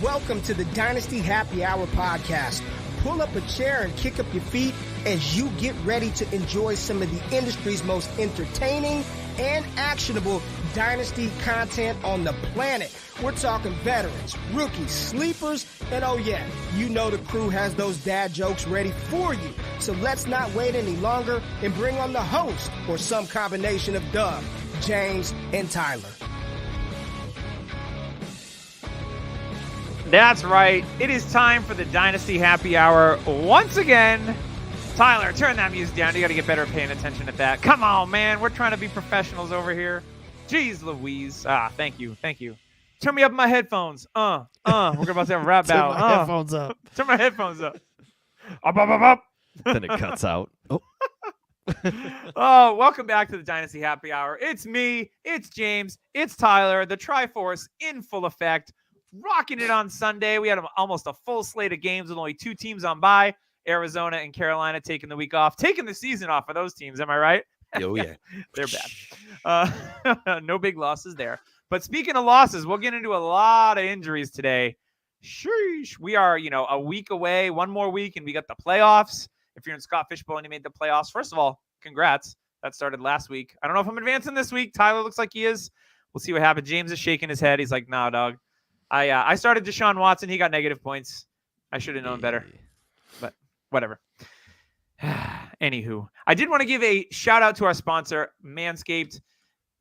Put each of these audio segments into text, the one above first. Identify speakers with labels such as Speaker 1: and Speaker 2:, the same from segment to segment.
Speaker 1: Welcome to the Dynasty Happy Hour podcast. Pull up a chair and kick up your feet as you get ready to enjoy some of the industry's most entertaining and actionable Dynasty content on the planet. We're talking veterans, rookies, sleepers, and oh yeah, you know the crew has those dad jokes ready for you. So let's not wait any longer and bring on the host or some combination of Doug, James, and Tyler.
Speaker 2: That's right. It is time for the Dynasty Happy Hour once again. Tyler, turn that music down. You got to get better at paying attention at that. Come on, man. We're trying to be professionals over here. Jeez Louise. Thank you. Turn me up my headphones. We're about to have a rap battle.
Speaker 3: Turn my headphones up.
Speaker 2: Turn my headphones up. Up.
Speaker 3: Then it cuts out.
Speaker 2: Oh, welcome back to the Dynasty Happy Hour. It's me. It's James. It's Tyler. The Triforce in full effect. Rocking it on Sunday. We had almost a full slate of games with only two teams on bye. Arizona and Carolina taking the week off. Taking the season off for those teams. Am I right?
Speaker 4: Oh, yeah.
Speaker 2: They're bad. No big losses there. But speaking of losses, we'll get into a lot of injuries today. Sheesh. We are, a week away, one more week, and we got the playoffs. If you're in Scott Fishbowl and you made the playoffs, first of all, congrats. That started last week. I don't know if I'm advancing this week. Tyler looks like he is. We'll see what happens. James is shaking his head. He's like, nah, dog. I started Deshaun Watson. He got negative points. I should have known better, but whatever. Anywho, I did want to give a shout out to our sponsor, Manscaped.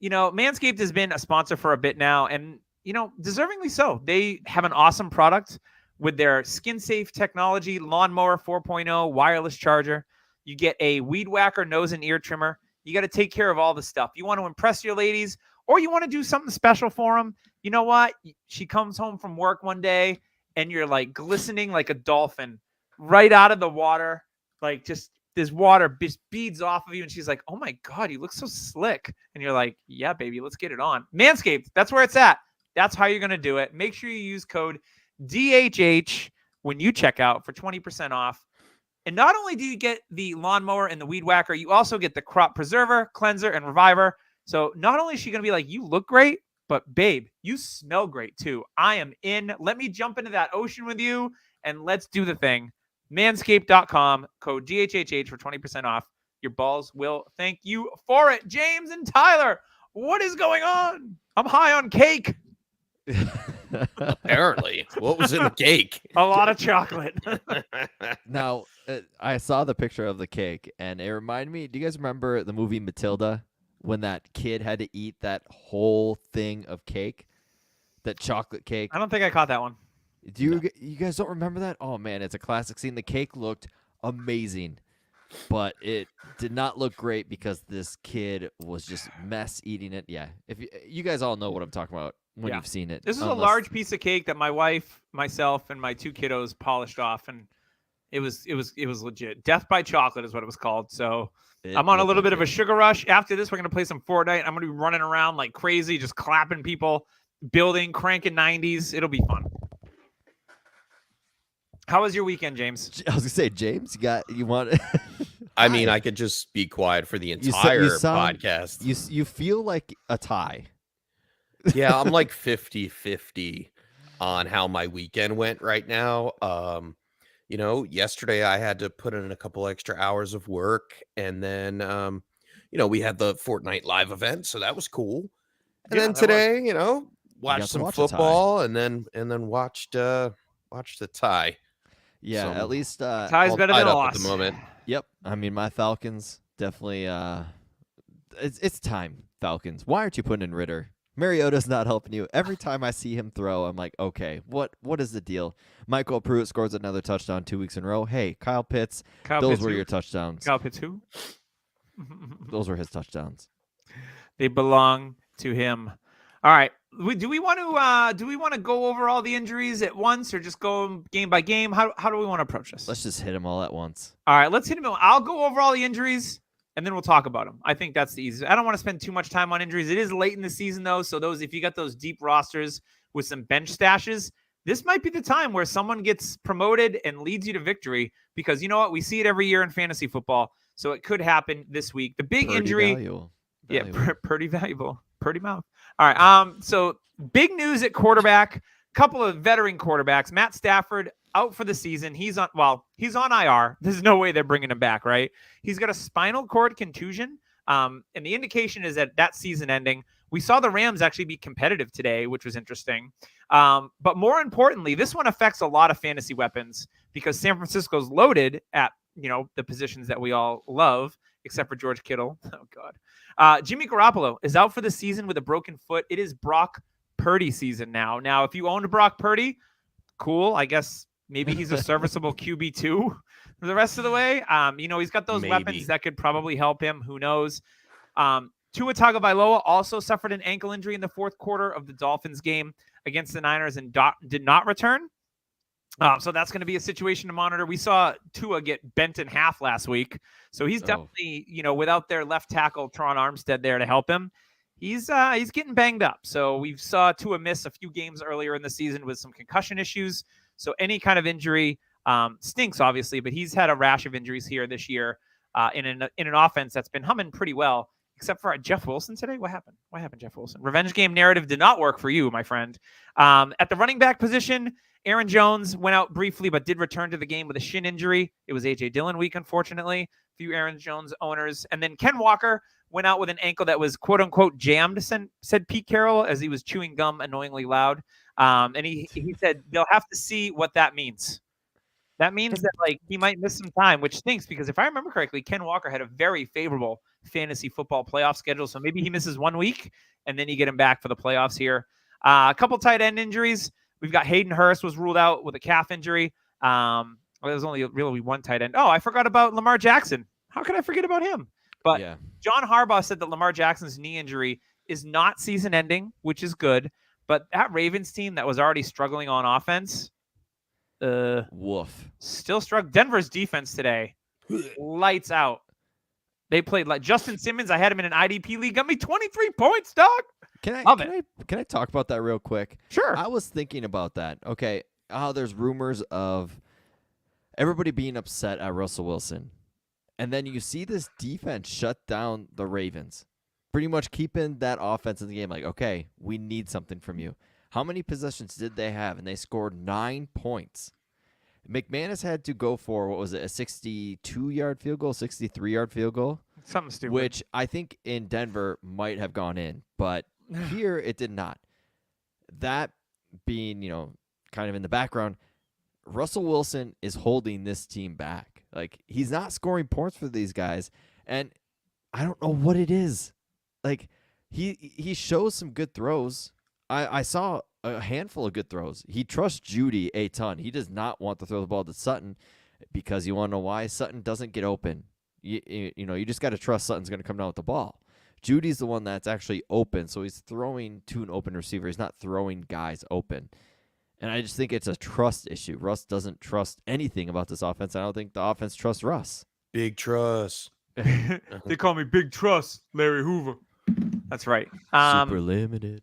Speaker 2: Manscaped has been a sponsor for a bit now, and, deservingly so. They have an awesome product with their skin-safe technology, Lawnmower 4.0 wireless charger. You get a weed whacker nose and ear trimmer. You got to take care of all the stuff. You want to impress your ladies, or you want to do something special for them. You know what? She comes home from work one day and you're like glistening like a dolphin right out of the water. Like just this water just beads off of you. And she's like, oh my God, you look so slick. And you're like, yeah, baby, let's get it on. Manscaped, that's where it's at. That's how you're going to do it. Make sure you use code DHH when you check out for 20% off. And not only do you get the lawnmower and the weed whacker, you also get the crop preserver, cleanser, and reviver. So not only is she going to be like, you look great, but babe, you smell great too. I am in. Let me jump into that ocean with you and let's do the thing. Manscaped.com, code DHHH for 20% off. Your balls will thank you for it. James and Tyler, what is going on? I'm high on cake.
Speaker 4: Apparently. What was in the cake?
Speaker 2: A lot of chocolate.
Speaker 3: Now, I saw the picture of the cake, and it reminded me, do you guys remember the movie Matilda? When that kid had to eat that whole thing of cake, that chocolate cake.
Speaker 2: I don't think I caught that one.
Speaker 3: You guys don't remember that? Oh, man, it's a classic scene. The cake looked amazing, but it did not look great because this kid was just mess eating it. Yeah, if you guys all know what I'm talking about when you've seen it.
Speaker 2: This is a large piece of cake that my wife, myself, and my two kiddos polished off, and it was legit. Death by chocolate is what it was called. So I'm on a little bit of a sugar rush. After this, we're going to play some Fortnite. I'm going to be running around like crazy, just clapping people, building, cranking 90s. It'll be fun. How was your weekend, James?
Speaker 3: I was going to say, James, you want...
Speaker 4: I mean, I could just be quiet for the entire podcast.
Speaker 3: You feel like a tie.
Speaker 4: Yeah, I'm like 50-50 on how my weekend went right now. Yesterday I had to put in a couple extra hours of work, and then, we had the Fortnite live event, so that was cool. And then today, watched some football, and then watched the tie.
Speaker 3: Yeah,
Speaker 4: so
Speaker 3: at least
Speaker 2: tie's better than a loss
Speaker 4: at the moment.
Speaker 3: Yep, I mean my Falcons definitely. It's time, Falcons. Why aren't you putting in Ritter? Mariota's not helping you. Every time I see him throw, I'm like, okay, what is the deal? Michael Pruitt scores another touchdown 2 weeks in a row. Hey, Kyle Pitts, those were your touchdowns.
Speaker 2: Kyle Pitts who?
Speaker 3: Those were his touchdowns.
Speaker 2: They belong to him. All right. Do we want to go over all the injuries at once, or just go game by game? How do we want to approach this?
Speaker 3: Let's just hit them all at once.
Speaker 2: All right, let's hit them. I'll go over all the injuries, and then we'll talk about them. I think that's the easiest. I don't want to spend too much time on injuries. It is late in the season, though, so if you got those deep rosters with some bench stashes, this might be the time where someone gets promoted and leads you to victory, because you know what? We see it every year in fantasy football, so it could happen this week. The big injury.
Speaker 3: Valuable.
Speaker 2: Yeah, pretty valuable. Pretty mouth. All right. So big news at quarterback. couple of veteran quarterbacks. Matt Stafford out for the season. He's on IR. There's no way they're bringing him back, right? He's got a spinal cord contusion. And the indication is that season ending. We saw the Rams actually be competitive today, which was interesting. But more importantly, this one affects a lot of fantasy weapons because San Francisco's loaded at, the positions that we all love, except for George Kittle. Oh, God. Jimmy Garoppolo is out for the season with a broken foot. It is Brock Purdy season now. Now, if you owned Brock Purdy, cool. I guess maybe he's a serviceable QB2 for the rest of the way. He's got those weapons that could probably help him. Who knows? Tua Tagovailoa also suffered an ankle injury in the fourth quarter of the Dolphins game against the Niners and did not return. So that's going to be a situation to monitor. We saw Tua get bent in half last week. So he's definitely, without their left tackle, Teron Armstead, there to help him. He's getting banged up. So we saw Tua miss a few games earlier in the season with some concussion issues. So any kind of injury stinks, obviously, but he's had a rash of injuries here this year in an offense that's been humming pretty well, except for Jeff Wilson today. What happened? What happened, Jeff Wilson? Revenge game narrative did not work for you, my friend. At the running back position, Aaron Jones went out briefly, but did return to the game with a shin injury. It was A.J. Dillon week, unfortunately. A few Aaron Jones owners. And then Ken Walker went out with an ankle that was quote-unquote jammed, said Pete Carroll, as he was chewing gum annoyingly loud. And he said they'll have to see what that means. That means that he might miss some time, which stinks because if I remember correctly, Ken Walker had a very favorable fantasy football playoff schedule. So maybe he misses 1 week and then you get him back for the playoffs here. A couple tight end injuries. We've got Hayden Hurst was ruled out with a calf injury. There's only really one tight end. Oh, I forgot about Lamar Jackson. How could I forget about him? But yeah. John Harbaugh said that Lamar Jackson's knee injury is not season ending, which is good. But that Ravens team that was already struggling on offense,
Speaker 3: woof.
Speaker 2: Still struggling. Denver's defense today, lights out. They played like Justin Simmons. I had him in an IDP league. Got me 23 points, dog.
Speaker 3: Can I talk about that real quick?
Speaker 2: Sure.
Speaker 3: I was thinking about that. Okay, there's rumors of everybody being upset at Russell Wilson. And then you see this defense shut down the Ravens, pretty much keeping that offense in the game. Like, okay, we need something from you. How many possessions did they have? And they scored 9 points. McManus had to go for, what was it, a 62-yard field goal, 63-yard field goal?
Speaker 2: Something stupid.
Speaker 3: Which I think in Denver might have gone in, but here it did not. That being, kind of in the background, Russell Wilson is holding this team back. Like, he's not scoring points for these guys, and I don't know what it is. Like, he shows some good throws. I saw a handful of good throws. He trusts Judy a ton. He does not want to throw the ball to Sutton because you want to know why? Sutton doesn't get open. You just got to trust Sutton's going to come down with the ball. Judy's the one that's actually open, so he's throwing to an open receiver. He's not throwing guys open. And I just think it's a trust issue. Russ doesn't trust anything about this offense. I don't think the offense trusts Russ.
Speaker 4: Big trust.
Speaker 2: They call me Big Trust, Larry Hoover. That's right.
Speaker 3: Super limited.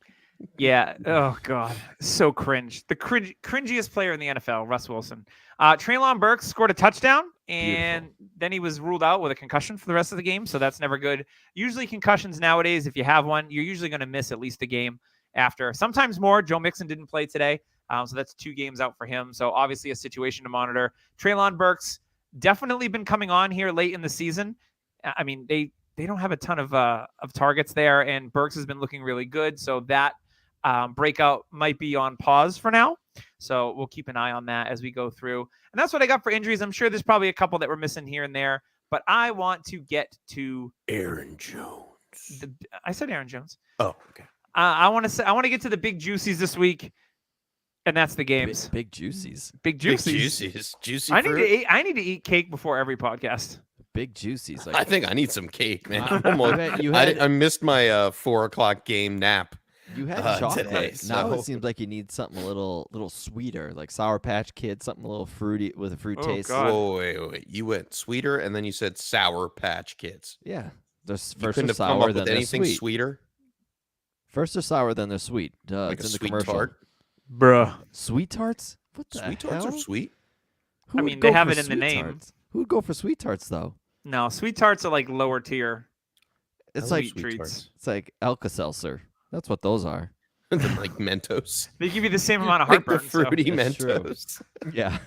Speaker 2: Yeah. Oh, God. So cringe. The cringiest player in the NFL, Russ Wilson. Treylon Burks scored a touchdown, and then he was ruled out with a concussion for the rest of the game, so that's never good. Usually concussions nowadays, if you have one, you're usually going to miss at least a game after. Sometimes more. Joe Mixon didn't play today, so that's 2 games out for him. So obviously a situation to monitor. Treylon Burks definitely been coming on here late in the season. I mean, they don't have a ton of targets there, and Burks has been looking really good, so that breakout might be on pause for now. So we'll keep an eye on that as we go through. And that's what I got for injuries. I'm sure there's probably a couple that we're missing here and there, but I want to get to
Speaker 4: Aaron Jones.
Speaker 2: I said Aaron Jones.
Speaker 4: Oh, okay.
Speaker 2: I want to get to the big juicies this week, and that's the games.
Speaker 3: Big juices.
Speaker 2: Big juicies.
Speaker 4: Big juicies. Juicy
Speaker 2: I
Speaker 4: fruit.
Speaker 2: need to eat cake before every podcast.
Speaker 3: Big juicies.
Speaker 4: I think I need some cake, man. I missed my 4:00 game nap.
Speaker 3: You had chocolate.
Speaker 4: Today,
Speaker 3: now
Speaker 4: so.
Speaker 3: it seems like you need something a little sweeter, like Sour Patch Kids, something a little fruity with a fruit taste.
Speaker 2: God.
Speaker 4: Oh, wait. You went sweeter, and then you said Sour Patch Kids.
Speaker 3: Yeah. First
Speaker 4: You couldn't
Speaker 3: they're
Speaker 4: have come
Speaker 3: sour,
Speaker 4: up
Speaker 3: then
Speaker 4: with
Speaker 3: they're
Speaker 4: anything
Speaker 3: sweet.
Speaker 4: sweeter?
Speaker 3: First they're sour, then they're sweet. Duh,
Speaker 4: Like
Speaker 3: it's
Speaker 4: a
Speaker 3: in the
Speaker 4: sweet
Speaker 3: commercial.
Speaker 4: tart?
Speaker 2: Bruh.
Speaker 3: Sweet tarts? What the
Speaker 4: Sweet
Speaker 3: hell?
Speaker 4: tarts are sweet?
Speaker 3: Who
Speaker 2: I
Speaker 3: would
Speaker 2: mean, they
Speaker 3: go
Speaker 2: have
Speaker 3: for
Speaker 2: it in the
Speaker 3: sweet
Speaker 2: name.
Speaker 3: tarts? Who would go for sweet tarts though?
Speaker 2: No, sweet tarts are like lower tier.
Speaker 3: It's
Speaker 4: I
Speaker 3: like
Speaker 4: like sweet
Speaker 2: treats.
Speaker 4: tarts.
Speaker 3: It's like Alka-Seltzer. That's what those are.
Speaker 4: Like Mentos.
Speaker 2: They give you the same amount of
Speaker 4: Like
Speaker 2: heartburn.
Speaker 4: the fruity
Speaker 3: That's
Speaker 4: Mentos.
Speaker 3: Yeah.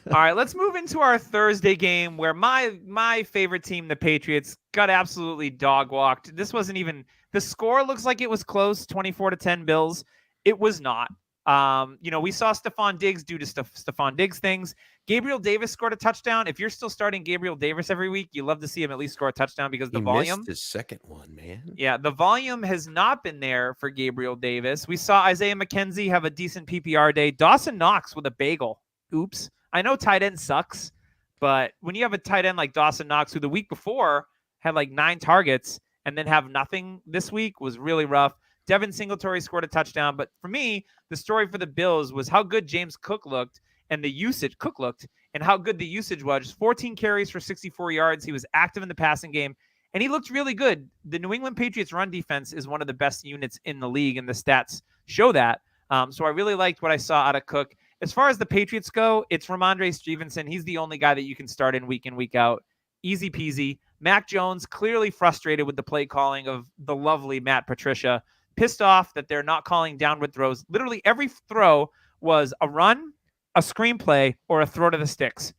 Speaker 2: All right, let's move into our Thursday game where my favorite team, the Patriots, got absolutely dog walked. This wasn't even the score. Looks like it was close, 24-10 Bills. It was not. We saw Stephon Diggs do to Stephon Diggs things. Gabriel Davis scored a touchdown. If you're still starting Gabriel Davis every week, you love to see him at least score a touchdown because the volume.
Speaker 4: Missed his second one, man.
Speaker 2: Yeah, the volume has not been there for Gabriel Davis. We saw Isaiah McKenzie have a decent PPR day. Dawson Knox with a bagel. Oops. I know tight end sucks, but when you have a tight end like Dawson Knox, who the week before had like 9 targets and then have nothing this week, was really rough. Devin Singletary scored a touchdown. But for me, the story for the Bills was how good James Cook looked and the usage Cook looked and how good the usage was. 14 carries for 64 yards. He was active in the passing game, and he looked really good. The New England Patriots run defense is one of the best units in the league, and the stats show that. So I really liked what I saw out of Cook. As far as the Patriots go, it's Ramondre Stevenson. He's the only guy that you can start in, week out. Easy peasy. Mac Jones, clearly frustrated with the play calling of the lovely Matt Patricia. Pissed off that they're not calling downward throws. Literally every throw was a run, a screenplay, or a throw to the sticks.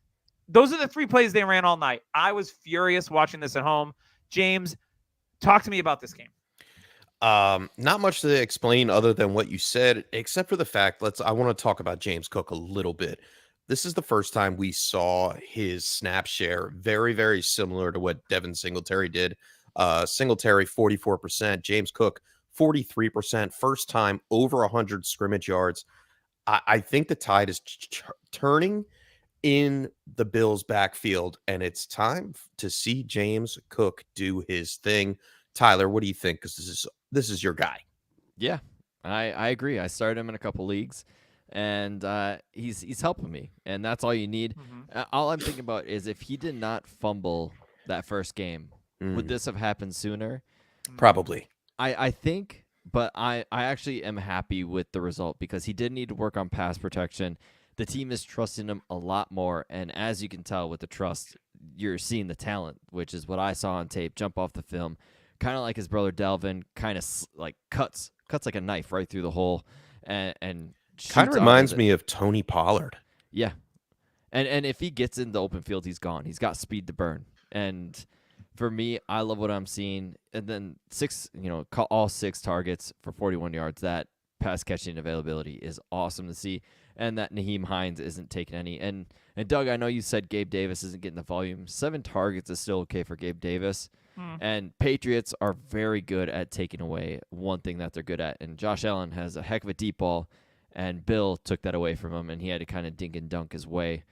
Speaker 2: Those are the 3 plays they ran all night. I was furious watching this at home. James, talk to me about this game.
Speaker 4: Not much to explain other than what you said, except for the fact I want to talk about James Cook a little bit. This is the first time we saw his snap share very, very similar to what Devin Singletary did. Singletary 44%, James Cook 43%, first time over 100 scrimmage yards. I think the tide is turning in the Bills' backfield, and it's time to see James Cook do his thing. Tyler, what do you think? Because this is your guy.
Speaker 3: Yeah, I agree. I started him in a couple leagues, and he's helping me, and that's all you need.
Speaker 2: Mm-hmm.
Speaker 3: All I'm thinking about is if he did not fumble that first game, would this have happened sooner?
Speaker 4: Probably.
Speaker 3: I think, but I actually am happy with the result because he did need to work on pass protection. The team is trusting him a lot more, and as you can tell with the trust, you're seeing the talent, which is what I saw on tape, jump off the film, kind of like his brother Delvin, kind of like cuts like a knife right through the hole, and
Speaker 4: kind of reminds me of Tony Pollard.
Speaker 3: Yeah, and if he gets in the open field, he's gone. He's got speed to burn, and for me, I love what I'm seeing. And then all 6 targets for 41 yards. That pass catching availability is awesome to see. And that Naheem Hines isn't taking any. And Doug, I know you said Gabe Davis isn't getting the volume. 7 targets is still okay for Gabe Davis. And Patriots are very good at taking away one thing that they're good at. And Josh Allen has a heck of a deep ball, and Bill took that away from him, and he had to kind of dink and dunk his way.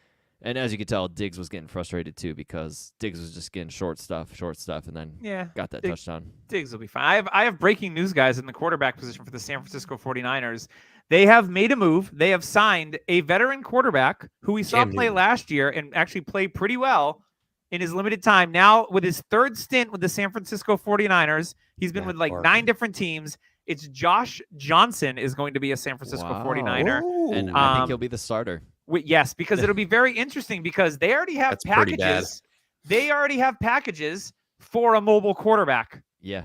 Speaker 3: And as you could tell, Diggs was getting frustrated too because Diggs was just getting short stuff, and then got that touchdown.
Speaker 2: Diggs will be fine. I have breaking news, guys, in the quarterback position for the San Francisco 49ers. They have made a move. They have signed a veteran quarterback who we saw play last year and actually play pretty well in his limited time. Now, with his 3rd stint with the San Francisco 49ers, he's been with like 9 different teams. It's Josh Johnson is going to be a San Francisco 49er.
Speaker 4: Ooh.
Speaker 3: And I think he'll be the starter.
Speaker 2: Yes, because it'll be very interesting because they already have packages. They already have packages for a mobile quarterback.
Speaker 3: Yeah.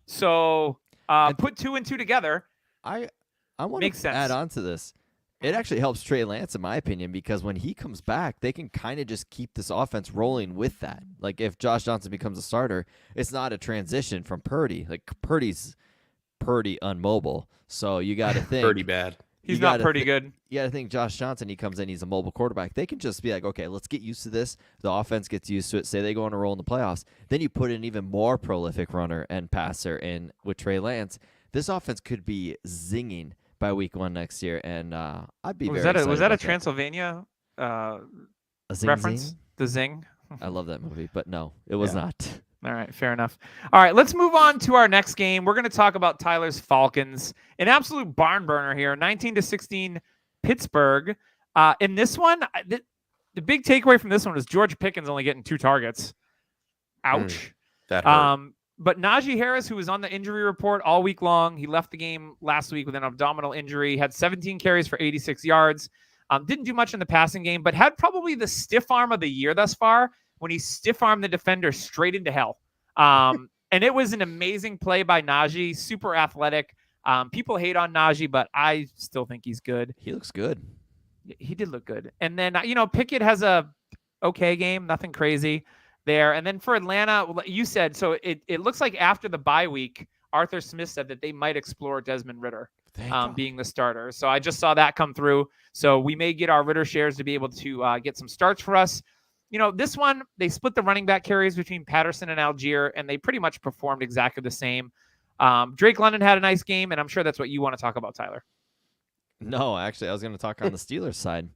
Speaker 2: So put 2 and 2 together.
Speaker 3: I want to add on to this. It actually helps Trey Lance, in my opinion, because when he comes back, they can kind of just keep this offense rolling with that. Like if Josh Johnson becomes a starter, it's not a transition from Purdy. Like Purdy's pretty unmobile, so you got to think
Speaker 4: pretty bad.
Speaker 2: He's not pretty good.
Speaker 3: You got to think Josh Johnson, he comes in, he's a mobile quarterback. They can just be like, okay, let's get used to this. The offense gets used to it. Say they go on a roll in the playoffs. Then you put an even more prolific runner and passer in with Trey Lance. This offense could be zinging by week 1 next year, and I'd be very excited.
Speaker 2: Was that a
Speaker 3: about
Speaker 2: Transylvania
Speaker 3: a zing
Speaker 2: reference?
Speaker 3: zing?
Speaker 2: The Zing?
Speaker 3: I love that movie, but no, it was not.
Speaker 2: All right, fair enough. All right, let's move on to our next game. We're going to talk about Tyler's Falcons. An absolute barn burner here, 19-16 Pittsburgh. In this one, the big takeaway from this one was George Pickens only getting 2 targets. Ouch.
Speaker 4: That hurt.
Speaker 2: But Najee Harris, who was on the injury report all week long, he left the game last week with an abdominal injury, had 17 carries for 86 yards. Didn't do much in the passing game, but had probably the stiff arm of the year thus far when he stiff-armed the defender straight into hell. And it was an amazing play by Najee, super athletic. People hate on Najee, but I still think he's good.
Speaker 3: He looks good.
Speaker 2: He did look good. And then, Pickett has a okay game, nothing crazy there. And then for Atlanta, you said, so it looks like after the bye week, Arthur Smith said that they might explore Desmond Ridder being the starter. So I just saw that come through. So we may get our Ridder shares to be able to get some starts for us. This one, they split the running back carries between Patterson and Algier, and they pretty much performed exactly the same. Drake London had a nice game, and I'm sure that's what you want to talk about, Tyler.
Speaker 3: No, actually, I was going to talk on the Steelers side.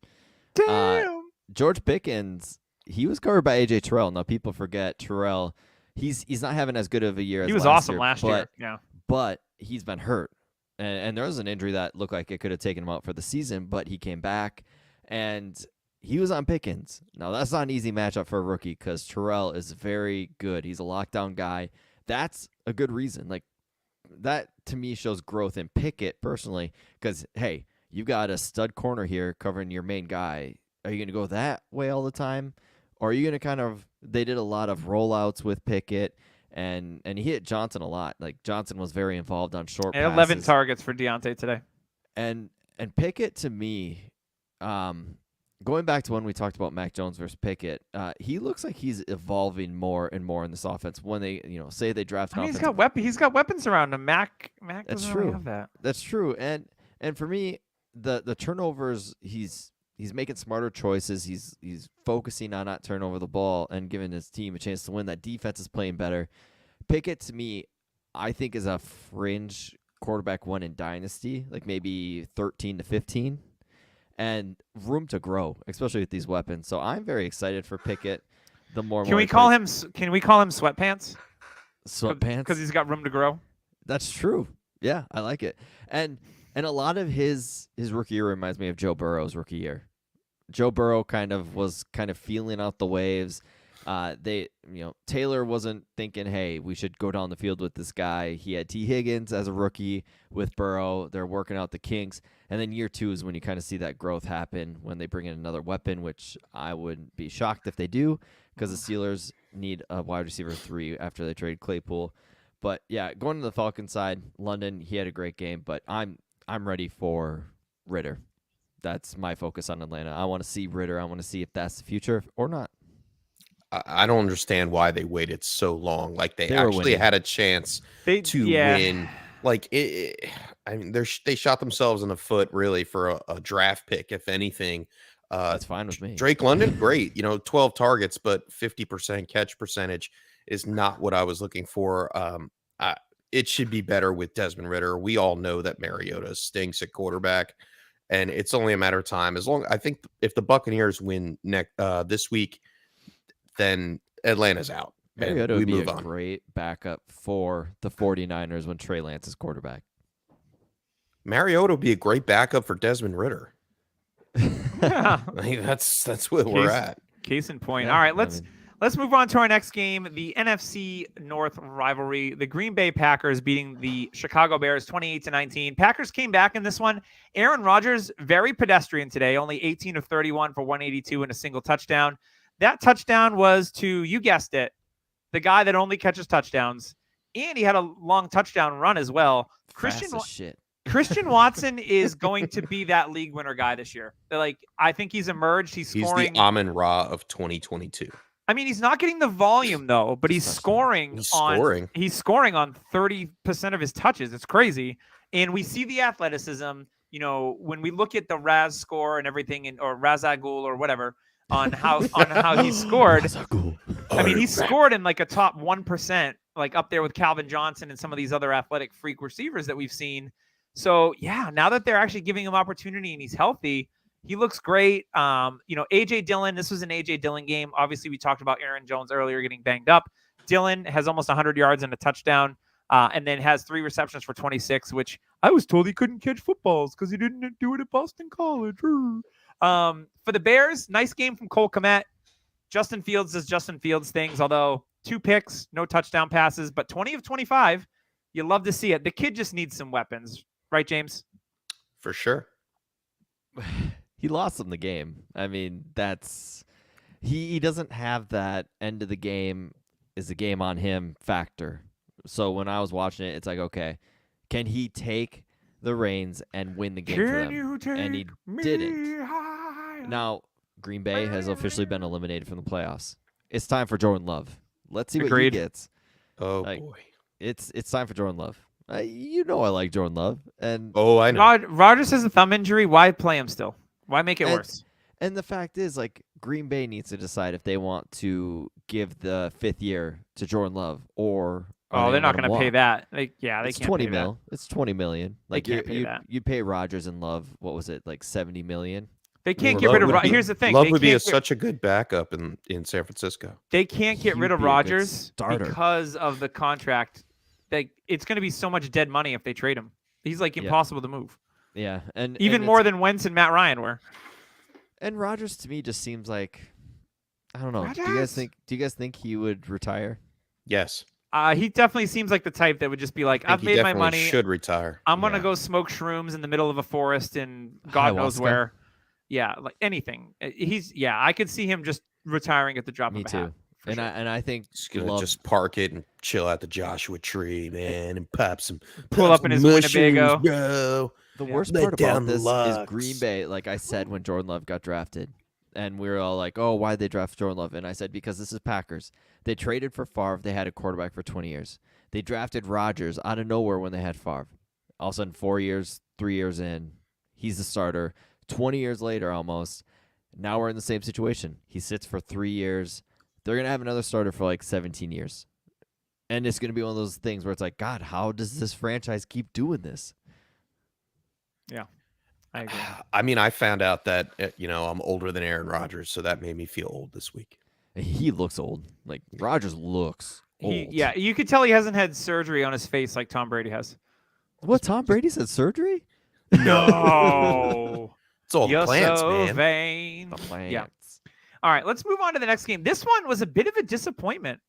Speaker 2: Damn.
Speaker 3: George Pickens, he was covered by A.J. Terrell. Now, people forget Terrell. He's not having as good of a year as
Speaker 2: he was
Speaker 3: last
Speaker 2: awesome
Speaker 3: year,
Speaker 2: last year. Yeah.
Speaker 3: But he's been hurt. And there was an injury that looked like it could have taken him out for the season, but he came back, and he was on Pickens. Now, that's not an easy matchup for a rookie because Terrell is very good. He's a lockdown guy. That's a good reason. Like, that, to me, shows growth in Pickett, personally, because, hey, you got a stud corner here covering your main guy. Are you going to go that way all the time? Or are you going to they did a lot of rollouts with Pickett, and he hit Johnson a lot. Like, Johnson was very involved on short passes.
Speaker 2: 11 targets for Deontay today.
Speaker 3: And Pickett, to me, going back to when we talked about Mac Jones versus Pickett, he looks like he's evolving more and more in this offense. When they, say they draft an
Speaker 2: he's got weapons around him. Mac
Speaker 3: That's
Speaker 2: doesn't
Speaker 3: true.
Speaker 2: really have that.
Speaker 3: That's true. And for me, the turnovers, he's making smarter choices. He's focusing on not turning over the ball and giving his team a chance to win. That defense is playing better. Pickett, to me, I think is a fringe quarterback one in Dynasty, like maybe 13 to 15, and room to grow, especially with these weapons. So I'm very excited for Pickett.
Speaker 2: Can we call him Sweatpants?
Speaker 3: Sweatpants?
Speaker 2: Because he's got room to grow.
Speaker 3: That's true. Yeah, I like it. And a lot of his rookie year reminds me of Joe Burrow's rookie year. Joe Burrow was feeling out the waves. Taylor wasn't thinking, hey, we should go down the field with this guy. He had T. Higgins as a rookie with Burrow. They're working out the kinks. And then year two is when you kind of see that growth happen when they bring in another weapon, which I wouldn't be shocked if they do, because the Steelers need a wide receiver 3 after they trade Claypool. But yeah, going to the Falcons side, London, he had a great game, but I'm ready for Ridder. That's my focus on Atlanta. I want to see Ridder. I want to see if that's the future or not.
Speaker 4: I don't understand why they waited so long. Like, they actually had a chance to win. Like, they shot themselves in the foot, really, for a draft pick, if anything.
Speaker 3: That's fine with me.
Speaker 4: Drake London, great. 12 targets, but 50% catch percentage is not what I was looking for. It should be better with Desmond Ridder. We all know that Mariota stinks at quarterback, and it's only a matter of time. I think if the Buccaneers win this week, then Atlanta's out.
Speaker 3: Mariota would be a great backup for the 49ers when Trey Lance is quarterback.
Speaker 4: Mariota would be a great backup for Desmond Ridder. I mean, that's where we're at.
Speaker 2: Case in point. Yeah, all right, let's move on to our next game, the NFC North rivalry. The Green Bay Packers beating the Chicago Bears 28-19. Packers came back in this one. Aaron Rodgers, very pedestrian today, only 18 of 31 for 182 and a single touchdown. That touchdown was to, you guessed it, the guy that only catches touchdowns. And he had a long touchdown run as well. Christian Watson is going to be that league winner guy this year. I think he's emerged. He's scoring.
Speaker 4: He's the Amon-Ra of 2022.
Speaker 2: I mean, he's not getting the volume though, but he's scoring. He's scoring on 30% of his touches. It's crazy. And we see the athleticism, when we look at the Raz score and everything, or Razagul or whatever, on how he scored. I mean, he scored in like a top 1%, like up there with Calvin Johnson and some of these other athletic freak receivers that we've seen. So yeah, now that they're actually giving him opportunity and he's healthy, he looks great. AJ Dillon, this was an AJ Dillon game. Obviously, we talked about Aaron Jones earlier getting banged up. Dillon has almost 100 yards and a touchdown, and then has 3 receptions for 26, which I was told he couldn't catch footballs because he didn't do it at Boston College. For the Bears, nice game from Cole Kmet. Justin Fields does Justin Fields things, although 2 picks, no touchdown passes, but 20 of 25. You love to see it. The kid just needs some weapons. Right, James?
Speaker 4: For sure.
Speaker 3: He lost them the game. I mean, he doesn't have that end of the game is the game on him factor. So when I was watching it, it's like, okay, can he take the reins and win the game for them. And he didn't. Now, Green Bay has officially been eliminated from the playoffs. It's time for Jordan Love. Let's see what he gets.
Speaker 4: Oh, boy.
Speaker 3: It's time for Jordan Love. You know I like Jordan Love. And
Speaker 4: I know.
Speaker 2: Rodgers has a thumb injury. Why play him still? Why make it worse?
Speaker 3: And the fact is, like, Green Bay needs to decide if they want to give the 5th year to Jordan Love or
Speaker 2: they're not going to pay that. They
Speaker 3: it's
Speaker 2: can't
Speaker 3: 20
Speaker 2: pay
Speaker 3: mil.
Speaker 2: that.
Speaker 3: It's $20 million. Like
Speaker 2: can't pay that.
Speaker 3: You pay Rodgers and Love. What was it, like $70 million?
Speaker 2: They can't get rid of. Here's the thing.
Speaker 4: Love would be such a good backup in San Francisco.
Speaker 2: They can't get rid of Rodgers because of the contract. It's going to be so much dead money if they trade him. He's like impossible to move.
Speaker 3: Yeah, and
Speaker 2: even more than Wentz and Matt Ryan were.
Speaker 3: And Rodgers to me just seems like, I don't know. Do you guys think he would retire?
Speaker 4: Yes.
Speaker 2: He definitely seems like the type that would just be like, I've made my money.
Speaker 4: Should retire.
Speaker 2: I'm gonna go smoke shrooms in the middle of a forest in God knows where. Yeah, like anything. I could see him just retiring at the drop of a hat. Me too.
Speaker 3: And I think
Speaker 4: he's gonna just park it and chill at the Joshua Tree, man, and
Speaker 2: pull up in his Winnebago.
Speaker 4: Bro.
Speaker 3: The worst part about this is Green Bay, like I said when Jordan Love got drafted, and we were all like, oh, why'd they draft Jordan Love? And I said, because this is Packers. They traded for Favre. They had a quarterback for 20 years. They drafted Rodgers out of nowhere when they had Favre. All of a sudden, 4 years, 3 years in, he's the starter. 20 years later, almost, now we're in the same situation. He sits for 3 years. They're going to have another starter for like 17 years. And it's going to be one of those things where it's like, God, how does this franchise keep doing this?
Speaker 2: Yeah, I agree.
Speaker 4: I mean, I found out that, I'm older than Aaron Rodgers, so that made me feel old this week.
Speaker 3: He looks old. Like, Rodgers looks old.
Speaker 2: You could tell he hasn't had surgery on his face like Tom Brady has.
Speaker 3: What, Tom Brady's had surgery?
Speaker 2: No.
Speaker 4: It's all the plants, man.
Speaker 2: Vain.
Speaker 3: The plants.
Speaker 2: Yeah. All right, let's move on to the next game. This one was a bit of a disappointment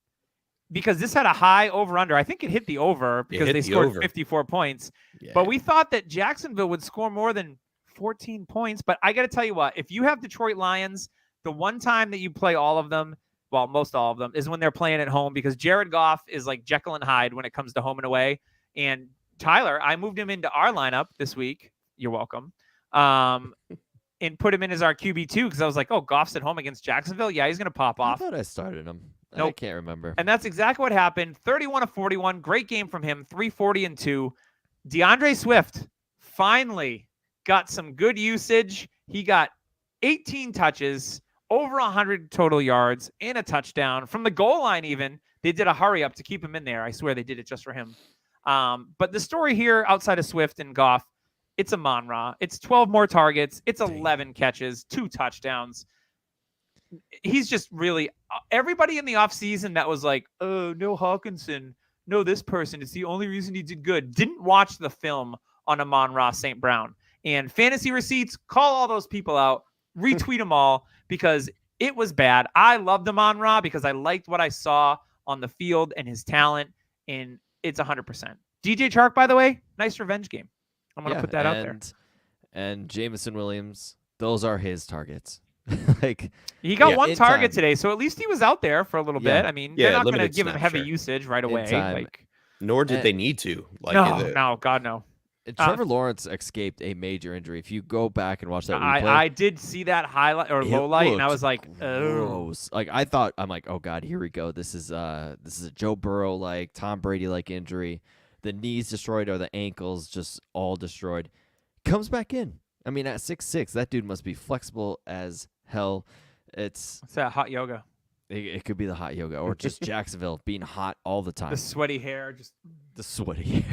Speaker 2: because this had a high over-under. I think it hit the over because they scored 54 points. Yeah. But we thought that Jacksonville would score more than 14 points. But I got to tell you what, if you have Detroit Lions, the one time that you play all of them, well, most all of them, is when they're playing at home because Jared Goff is like Jekyll and Hyde when it comes to home and away. And Tyler, I moved him into our lineup this week. You're welcome. And put him in as our QB2 because I was like, oh, Goff's at home against Jacksonville. Yeah, he's going to pop off.
Speaker 3: I thought I started him.
Speaker 2: Nope.
Speaker 3: I can't remember.
Speaker 2: And that's exactly what happened. 31-41. Great game from him. 340-2. DeAndre Swift finally got some good usage. He got 18 touches, over 100 total yards, and a touchdown. From the goal line even, they did a hurry up to keep him in there. I swear they did it just for him. But the story here outside of Swift and Goff, it's Amon-Ra. It's 12 more targets. It's 11 catches, 2 touchdowns. He's just really everybody in the offseason that was like, oh, no Hawkinson, no this person. It's the only reason he did good. Didn't watch the film on Amon-Ra St. Brown. And fantasy receipts, call all those people out, retweet them all because it was bad. I loved Amon-Ra because I liked what I saw on the field and his talent, and it's 100%. DJ Chark, by the way, nice revenge game. I'm going to put that out there.
Speaker 3: And Jameson Williams, those are his targets. Like
Speaker 2: he got one target today, so at least he was out there for a little bit. I mean, they're not going to give him heavy usage right away.
Speaker 4: Nor did they need to.
Speaker 2: No, God, no.
Speaker 3: Trevor Lawrence escaped a major injury. If you go back and watch that replay,
Speaker 2: I did see that highlight or low light, and I was like, oh.
Speaker 3: Like I'm like, oh God, here we go. This is a Joe Burrow like Tom Brady like injury. The knees destroyed or the ankles just all destroyed. Comes back in. I mean, at 6'6", that dude must be flexible as hell. It's
Speaker 2: that hot yoga.
Speaker 3: It could be the hot yoga or just Jacksonville being hot all the time.
Speaker 2: The sweaty hair. Just
Speaker 3: the sweaty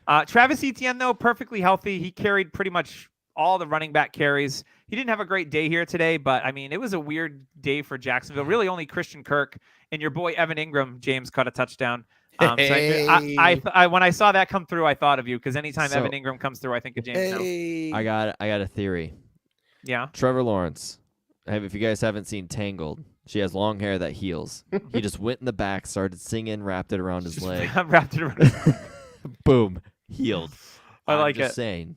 Speaker 3: hair.
Speaker 2: Travis Etienne, though, perfectly healthy. He carried pretty much all the running back carries. He didn't have a great day here today, but, I mean, it was a weird day for Jacksonville. Really only Christian Kirk and your boy Evan Ingram, James, caught a touchdown. So I when I saw that come through, I thought of you because anytime Evan Ingram comes through, I think of James.
Speaker 3: I got a theory.
Speaker 2: Yeah.
Speaker 3: Trevor Lawrence. If you guys haven't seen Tangled, she has long hair that heals. He just went in the back, started singing, wrapped it around his leg.
Speaker 2: Wrapped it around.
Speaker 3: Boom, healed.
Speaker 2: I like
Speaker 3: I'm just
Speaker 2: it.
Speaker 3: Saying.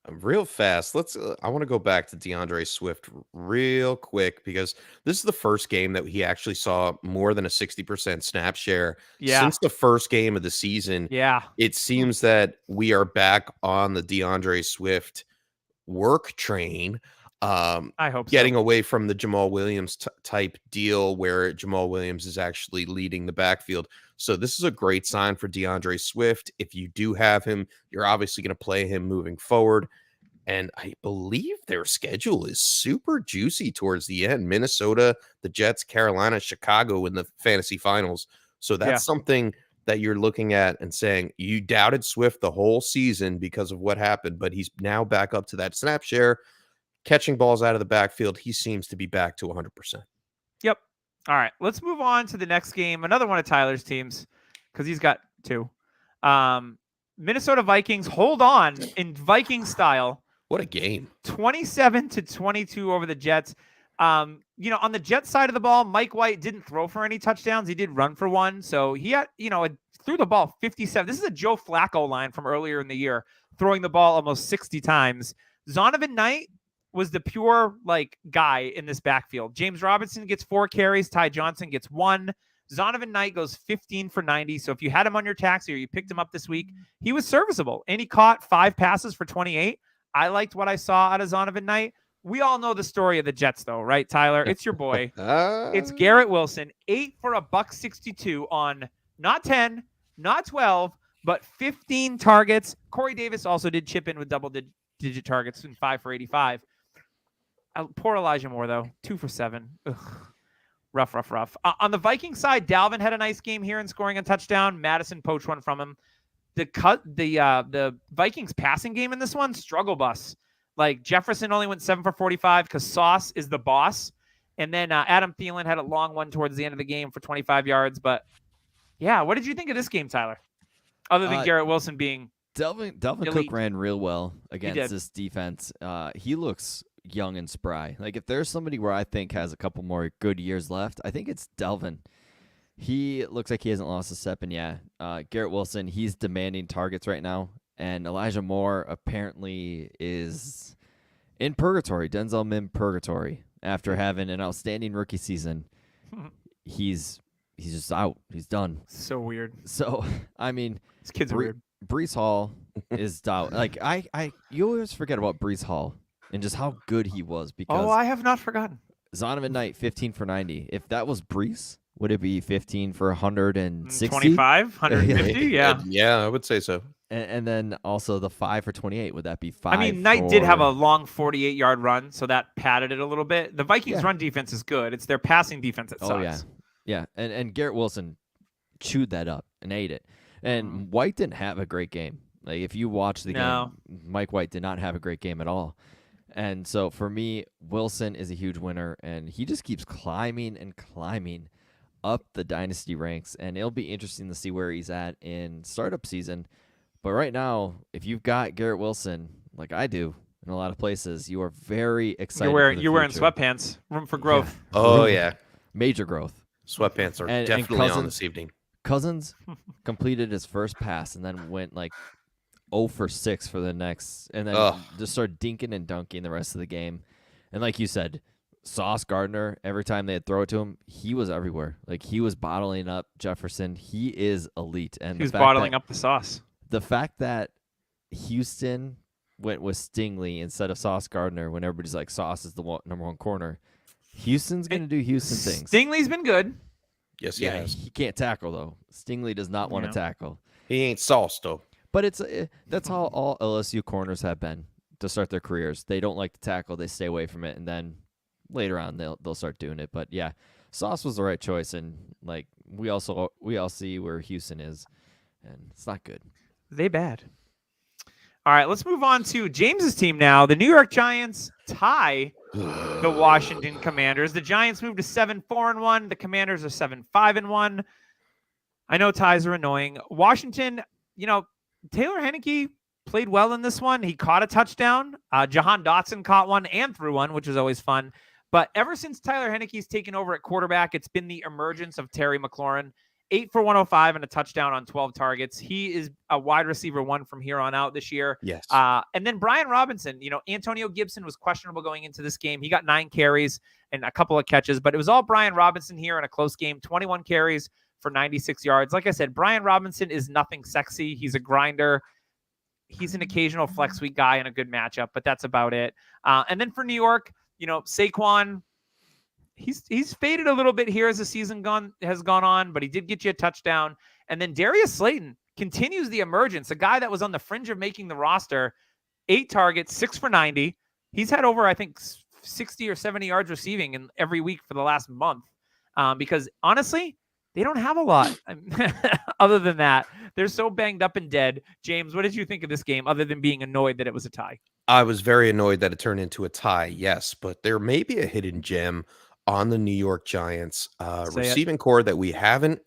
Speaker 4: Real fast. I want to go back to DeAndre Swift real quick because this is the first game that he actually saw more than a 60% snap share
Speaker 2: Yeah.
Speaker 4: since the first game of the season.
Speaker 2: Yeah.
Speaker 4: It seems that we are back on the DeAndre Swift work train.
Speaker 2: I hope
Speaker 4: getting
Speaker 2: so.
Speaker 4: away from the Jamal Williams type deal where Jamal Williams is actually leading the backfield. So this is a great sign for DeAndre Swift. If you do have him, you're obviously going to play him moving forward. And I believe their schedule is super juicy towards the end. Minnesota, the Jets, Carolina, Chicago in the fantasy finals. So that's something that you're looking at and saying you doubted Swift the whole season because of what happened, but he's now back up to that snap share, catching balls out of the backfield. He seems to be back to 100%.
Speaker 2: Yep. All right, let's move on to the next game. Another one of Tyler's teams because he's got two. Minnesota Vikings hold on in Viking style.
Speaker 4: What a game.
Speaker 2: 27-22 over the Jets. On the Jets side of the ball, Mike White didn't throw for any touchdowns. He did run for one. So he had, threw the ball 57. This is a Joe Flacco line from earlier in the year, throwing the ball almost 60 times. Zonovan Knight was the pure guy in this backfield. James Robinson gets 4 carries. Ty Johnson gets 1. Zonovan Knight goes 15 for 90. So if you had him on your taxi or you picked him up this week, he was serviceable. And he caught 5 passes for 28. I liked what I saw out of Zonovan Knight. We all know the story of the Jets, though, right, Tyler? It's your boy. It's Garrett Wilson, 8 for $162 on not 10, not 12, but 15 targets. Corey Davis also did chip in with double-digit targets and 5 for 85. Poor Elijah Moore, though, 2 for 7. Ugh. Rough. On the Viking side, Dalvin had a nice game here in scoring a touchdown. Madison poached one from him. The Vikings passing game in this one, struggle bus. Jefferson only went 7 for 45 because Sauce is the boss. And then Adam Thielen had a long one towards the end of the game for 25 yards. But, yeah, what did you think of this game, Tyler? Other than Garrett Wilson being
Speaker 3: Delvin
Speaker 2: elite.
Speaker 3: Cook ran real well against this defense. He looks young and spry. If there's somebody where I think has a couple more good years left, I think it's Delvin. He looks like he hasn't lost a step. And, Garrett Wilson, he's demanding targets right now. And Elijah Moore apparently is in purgatory, Denzel Mims purgatory, after having an outstanding rookie season. He's just out. He's done.
Speaker 2: So weird.
Speaker 3: So, I mean,
Speaker 2: these kids are weird.
Speaker 3: Breece Hall is out. You always forget about Breece Hall and just how good he was. Because
Speaker 2: I have not forgotten.
Speaker 3: Zonovan Knight, 15 for 90. If that was Breece, would it be 15 for 160?
Speaker 2: 25, 150? Yeah.
Speaker 4: Yeah, I would say so.
Speaker 3: And then also the 5 for 28. Would that be 5?
Speaker 2: I mean, Knight did have a long 48-yard run, so that padded it a little bit. The Vikings' run defense is good. It's their passing defense that sucks.
Speaker 3: Oh, yeah. And Garrett Wilson chewed that up and ate it. And White didn't have a great game. If you watch the game, Mike White did not have a great game at all. And so for me, Wilson is a huge winner, and he just keeps climbing and climbing up the dynasty ranks. And it'll be interesting to see where he's at in startup season. But right now, if you've got Garrett Wilson, like I do in a lot of places, you are very excited.
Speaker 2: You're wearing sweatpants. Room for growth.
Speaker 4: Yeah. Oh, yeah.
Speaker 3: Major growth.
Speaker 4: Sweatpants are definitely on this evening.
Speaker 3: Cousins completed his first pass and then went 0 for 6 for the next, and then just started dinking and dunking the rest of the game. And like you said, Sauce Gardner, every time they'd throw it to him, he was everywhere. He was bottling up Jefferson. He is elite. And
Speaker 2: he was bottling up the sauce.
Speaker 3: The fact that Houston went with Stingley instead of Sauce Gardner when everybody's like Sauce is the number 1 corner, Houston's going to do Houston things.
Speaker 2: Stingley's been good.
Speaker 4: Yes, he has.
Speaker 3: He can't tackle, though. Stingley does not want to tackle.
Speaker 4: He ain't Sauce, though.
Speaker 3: But that's how all LSU corners have been to start their careers. They don't like to tackle. They stay away from it, and then later on they'll start doing it. But, yeah, Sauce was the right choice, and we all see where Houston is, and it's not good.
Speaker 2: They bad. All right, let's move on to James's team now. The New York Giants tie the Washington Commanders. The Giants moved to 7-4-1. The Commanders are 7-5-1. I know ties are annoying. Washington, Taylor Heinicke played well in this one. He caught a touchdown. Jahan Dotson caught one and threw one, which is always fun. But ever since Tyler Heinicke's taken over at quarterback, it's been the emergence of Terry McLaurin. 8 for 105 and a touchdown on 12 targets. He is a wide receiver 1 from here on out this year.
Speaker 4: Yes.
Speaker 2: And then Brian Robinson, Antonio Gibson was questionable going into this game. He got 9 carries and a couple of catches, but it was all Brian Robinson here in a close game, 21 carries for 96 yards. Like I said, Brian Robinson is nothing sexy. He's a grinder. He's an occasional flex week guy in a good matchup, but that's about it. And then for New York, Saquon, he's faded a little bit here as the season has gone on, but he did get you a touchdown. And then Darius Slayton continues the emergence, a guy that was on the fringe of making the roster, 8 targets, 6 for 90. He's had over, I think, 60 or 70 yards receiving in every week for the last month. Because honestly, they don't have a lot other than that. They're so banged up and dead. James, what did you think of this game other than being annoyed that it was a tie?
Speaker 4: I was very annoyed that it turned into a tie, yes, but there may be a hidden gem on the New York Giants receiving core that we haven't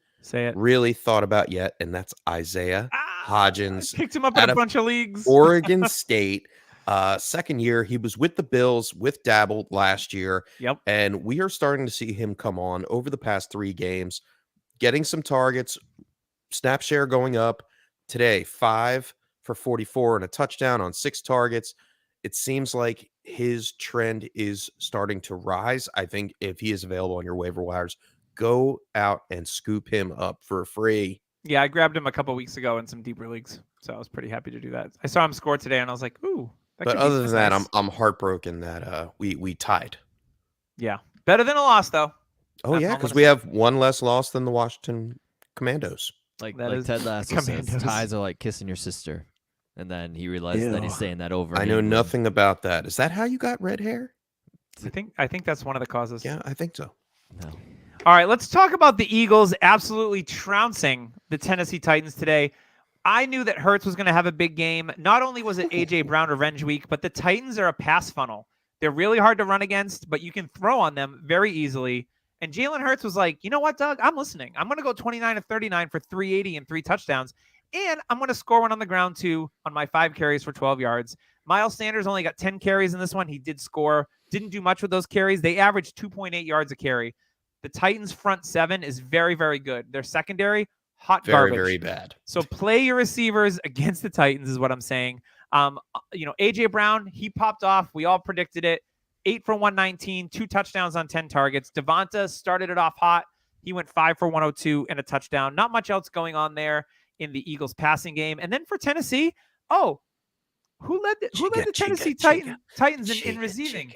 Speaker 4: really thought about yet, and that's Isaiah Hodgins.
Speaker 2: I picked him up in a bunch of leagues.
Speaker 4: Oregon State. Second year, he was with the Bills with Dabble last year.
Speaker 2: Yep.
Speaker 4: And we are starting to see him come on over the past 3 games, getting some targets, snap share going up. Today, 5 for 44 and a touchdown on 6 targets. It seems like his trend is starting to rise. I think if he is available on your waiver wires, go out and scoop him up for free.
Speaker 2: Yeah, I grabbed him a couple weeks ago in some deeper leagues, so I was pretty happy to do that. I saw him score today, and I was like, ooh.
Speaker 4: But other than that, I'm heartbroken that we tied.
Speaker 2: Yeah, better than a loss, though.
Speaker 4: Oh, yeah, because we have one less loss than the Washington Commandos.
Speaker 3: Like Ted Lasso says, ties are like kissing your sister. And then he realized that he's saying that over.
Speaker 4: I know nothing about that. Is that how you got red hair?
Speaker 2: I think that's one of the causes.
Speaker 4: Yeah, I think so.
Speaker 3: No.
Speaker 2: All right, let's talk about the Eagles absolutely trouncing the Tennessee Titans today. I knew that Hurts was going to have a big game. Not only was it A.J. Brown revenge week, but the Titans are a pass funnel. They're really hard to run against, but you can throw on them very easily. And Jalen Hurts was like, you know what, Doug? I'm listening. I'm going to go 29 of 39 for 380 and 3 touchdowns. And I'm going to score one on the ground, too, on my 5 carries for 12 yards. Miles Sanders only got 10 carries in this one. He did score. Didn't do much with those carries. They averaged 2.8 yards a carry. The Titans' front 7 is very, very good. Their secondary, hot garbage.
Speaker 4: Very, very bad.
Speaker 2: So play your receivers against the Titans is what I'm saying. A.J. Brown, he popped off. We all predicted it. 8 for 119, 2 touchdowns on 10 targets. Devonta started it off hot. He went 5 for 102 and a touchdown. Not much else going on there in the Eagles passing game. And then for Tennessee, who led the Tennessee Titans in receiving?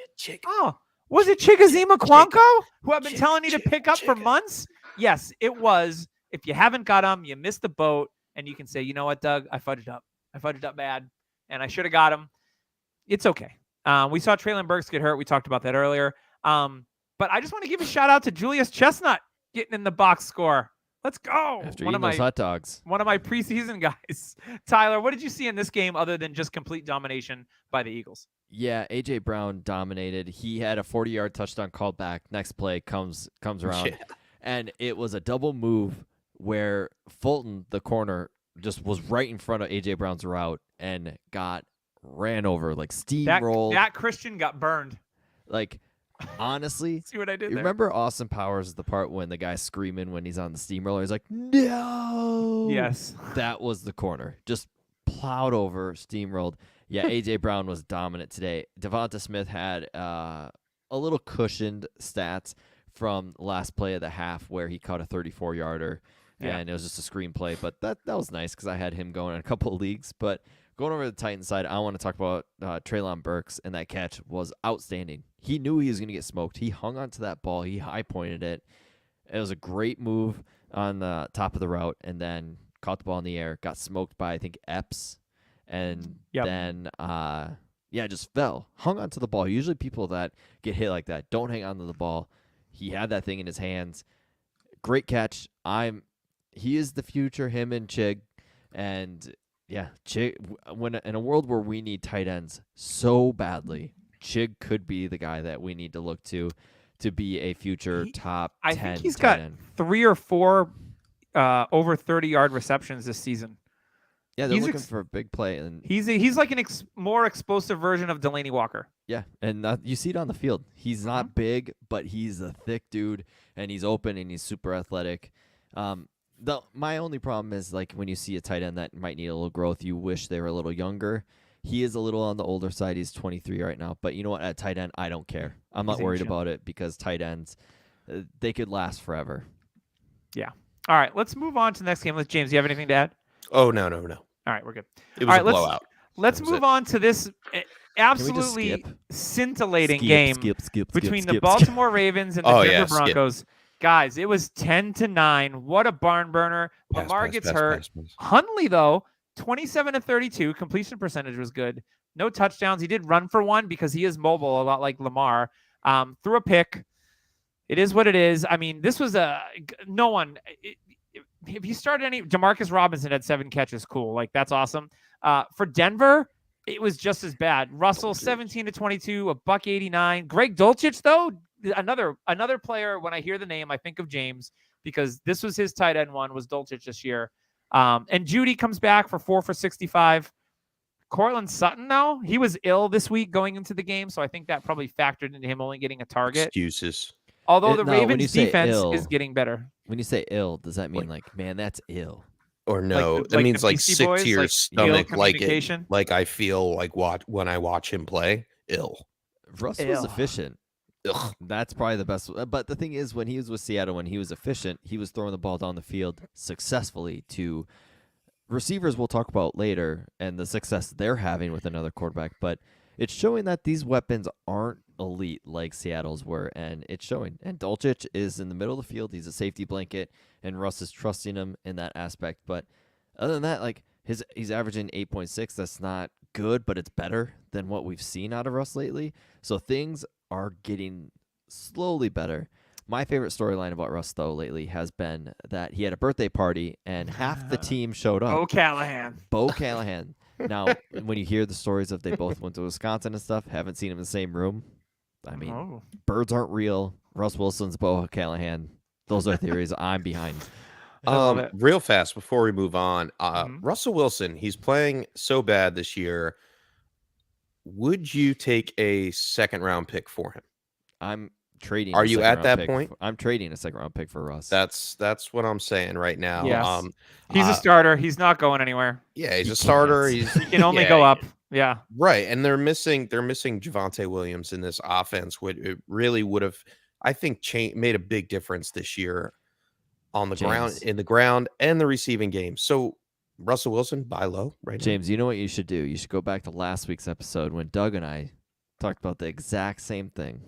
Speaker 2: Was it Chigoziem Okonkwo, who I've been telling you to pick up for months? Yes, it was. If you haven't got him, you missed the boat, and you can say, you know what, Doug? I fudged up. I fudged up bad, and I should have got him. It's okay. We saw Treylon Burks get hurt. We talked about that earlier. But I just want to give a shout-out to Julius Chestnut getting in the box score. Let's go.
Speaker 3: After eating those hot dogs.
Speaker 2: One of my preseason guys. Tyler, what did you see in this game other than just complete domination by the Eagles?
Speaker 3: Yeah, A.J. Brown dominated. He had a 40-yard touchdown called back. Next play comes around. Yeah. And it was a double move where Fulton, the corner, just was right in front of A.J. Brown's route and ran over, like steamrolled.
Speaker 2: That Christian got burned.
Speaker 3: Like, honestly,
Speaker 2: see what I did there?
Speaker 3: Remember Austin Powers, the part when the guy's screaming when he's on the steamroller? He's like, no.
Speaker 2: Yes.
Speaker 3: That was the corner. Just plowed over, steamrolled. Yeah, A.J. Brown was dominant today. Devonta Smith had a little cushioned stats from the last play of the half where he caught a 34-yarder, and it was just a screenplay. But that was nice because I had him going in a couple of leagues. But going over to the Titans side, I want to talk about Treylon Burks, and that catch was outstanding. He knew he was going to get smoked. He hung onto that ball. He high-pointed it. It was a great move on the top of the route, and then caught the ball in the air, got smoked by, I think, Epps, and then just fell. Hung onto the ball. Usually people that get hit like that don't hang onto the ball. He had that thing in his hands. Great catch. He is the future, him and Chig. And yeah, Chig, when in a world where we need tight ends so badly, Chig could be the guy that we need to look to be a future top 10
Speaker 2: I think he's got
Speaker 3: end.
Speaker 2: 3 or 4 over 30-yard receptions this season.
Speaker 3: Yeah, they're looking for a big play, and
Speaker 2: he's like an more explosive version of Delaney Walker.
Speaker 3: Yeah, and you see it on the field. He's not big, but he's a thick dude, and he's open, and he's super athletic. My only problem is like when you see a tight end that might need a little growth, you wish they were a little younger. He is a little on the older side. He's 23 right now. But you know what? At tight end, I don't care. I'm not worried about it because tight ends, they could last forever.
Speaker 2: Yeah. All right. Let's move on to the next game. James, do you have anything to add?
Speaker 4: Oh, no.
Speaker 2: All right. We're good.
Speaker 4: It was a blowout.
Speaker 2: Let's move on to this absolutely scintillating game between the Baltimore Ravens and the Denver Broncos. Guys, it was 10-9. What a barn burner. Lamar gets hurt. Hundley, though, 27-32. Completion percentage was good. No touchdowns. He did run for one because he is mobile, a lot like Lamar. Threw a pick. It is what it is. I mean, this was no one. If you started Demarcus Robinson had 7 catches. Cool. Like, that's awesome. For Denver, it was just as bad. Russell, 17-22, $189. Greg Dulcich, though, another player, when I hear the name, I think of James because this was his tight end one, was Dulcich this year. And Judy comes back for 4 for 65. Cortland Sutton, though, he was ill this week going into the game, so I think that probably factored into him only getting a target.
Speaker 4: Excuses.
Speaker 2: Although the Ravens' defense is getting better.
Speaker 3: When you say ill, does that mean like, man, that's ill?
Speaker 4: Or no, it means like sick to your stomach, like I feel like when I watch him play, ill.
Speaker 3: Russ was efficient. Ugh. That's probably the best. But the thing is, when he was with Seattle, when he was efficient, he was throwing the ball down the field successfully to receivers we'll talk about later and the success they're having with another quarterback. But it's showing that these weapons aren't elite like Seattle's were, and it's showing. And Dulcich is in the middle of the field. He's a safety blanket, and Russ is trusting him in that aspect. But other than that, like he's averaging 8.6. That's not good, but it's better than what we've seen out of Russ lately. So things are getting slowly better. My favorite storyline about Russ, though, lately has been that he had a birthday party, and half the team showed up. Bo Callahan. Now, when you hear the stories of they both went to Wisconsin and stuff, haven't seen him in the same room. I mean, birds aren't real. Russ Wilson's Bo Callahan. Those are theories I'm behind.
Speaker 4: Real fast before we move on, Russell Wilson, he's playing so bad this year. Would you take a second-round pick for him?
Speaker 3: I'm trading.
Speaker 4: Are you at that point?
Speaker 3: I'm trading a second-round pick for Russ.
Speaker 4: That's what I'm saying right now.
Speaker 2: Yes. He's a starter. He's not going anywhere.
Speaker 4: Yeah, he's a starter. He
Speaker 2: can only go up. Yeah.
Speaker 4: Right. And they're missing Javonte Williams in this offense. It really would have, I think, made a big difference this year on the ground and the receiving game. So Russell Wilson, buy low right now.
Speaker 3: James, you know what you should do? You should go back to last week's episode when Doug and I talked about the exact same thing.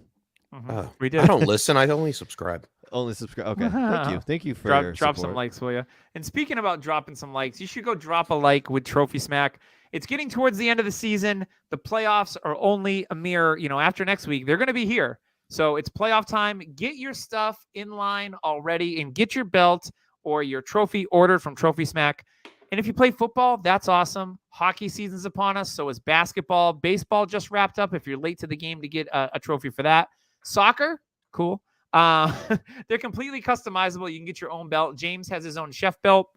Speaker 2: We did.
Speaker 4: I don't listen. I only subscribe.
Speaker 3: Only subscribe. Okay. Thank you for your
Speaker 2: drop
Speaker 3: support.
Speaker 2: some likes, will you? And speaking about dropping some likes, you should go drop a like with Trophy Smack. It's getting towards the end of the season. The playoffs are only a mere, after next week, they're going to be here. So it's playoff time. Get your stuff in line already and get your belt or your trophy ordered from Trophy Smack. And if you play football, that's awesome. Hockey season's upon us. So is basketball. Baseball just wrapped up. If you're late to the game to get a trophy for that. Soccer, cool. They're completely customizable. You can get your own belt. James has his own chef belt.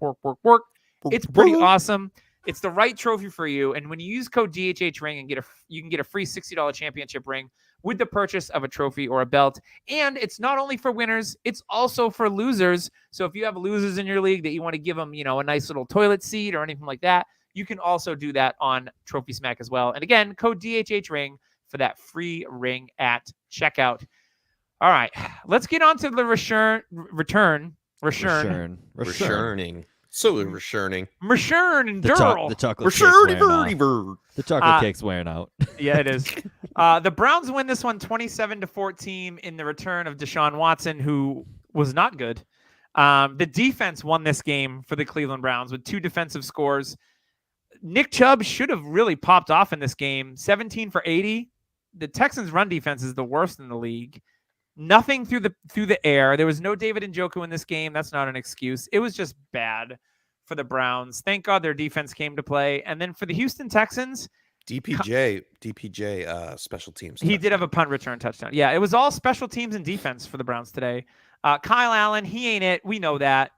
Speaker 2: Work. It's pretty awesome. It's the right trophy for you. And when you use code DHHRing and you can get a free $60 championship ring with the purchase of a trophy or a belt. And it's not only for winners, it's also for losers. So if you have losers in your league that you want to give them, a nice little toilet seat or anything like that, you can also do that on Trophy Smack as well. And again, code DHHRing for that free ring at checkout. All right, let's get on to the returning.
Speaker 4: So returning.
Speaker 2: Return and Durrell.
Speaker 3: The chocolate cake's wearing out.
Speaker 2: Yeah, it is. The Browns win this one 27-14 in the return of Deshaun Watson, who was not good. The defense won this game for the Cleveland Browns with 2 defensive scores. Nick Chubb should have really popped off in this game. 17 for 80. The Texans' run defense is the worst in the league. Nothing through the air. There was no David Njoku in this game. That's not an excuse. It was just bad for the Browns. Thank God their defense came to play. And then for the Houston Texans,
Speaker 4: DPJ, special teams.
Speaker 2: He did have a punt return touchdown. Yeah, it was all special teams and defense for the Browns today. Kyle Allen, he ain't it. We know that.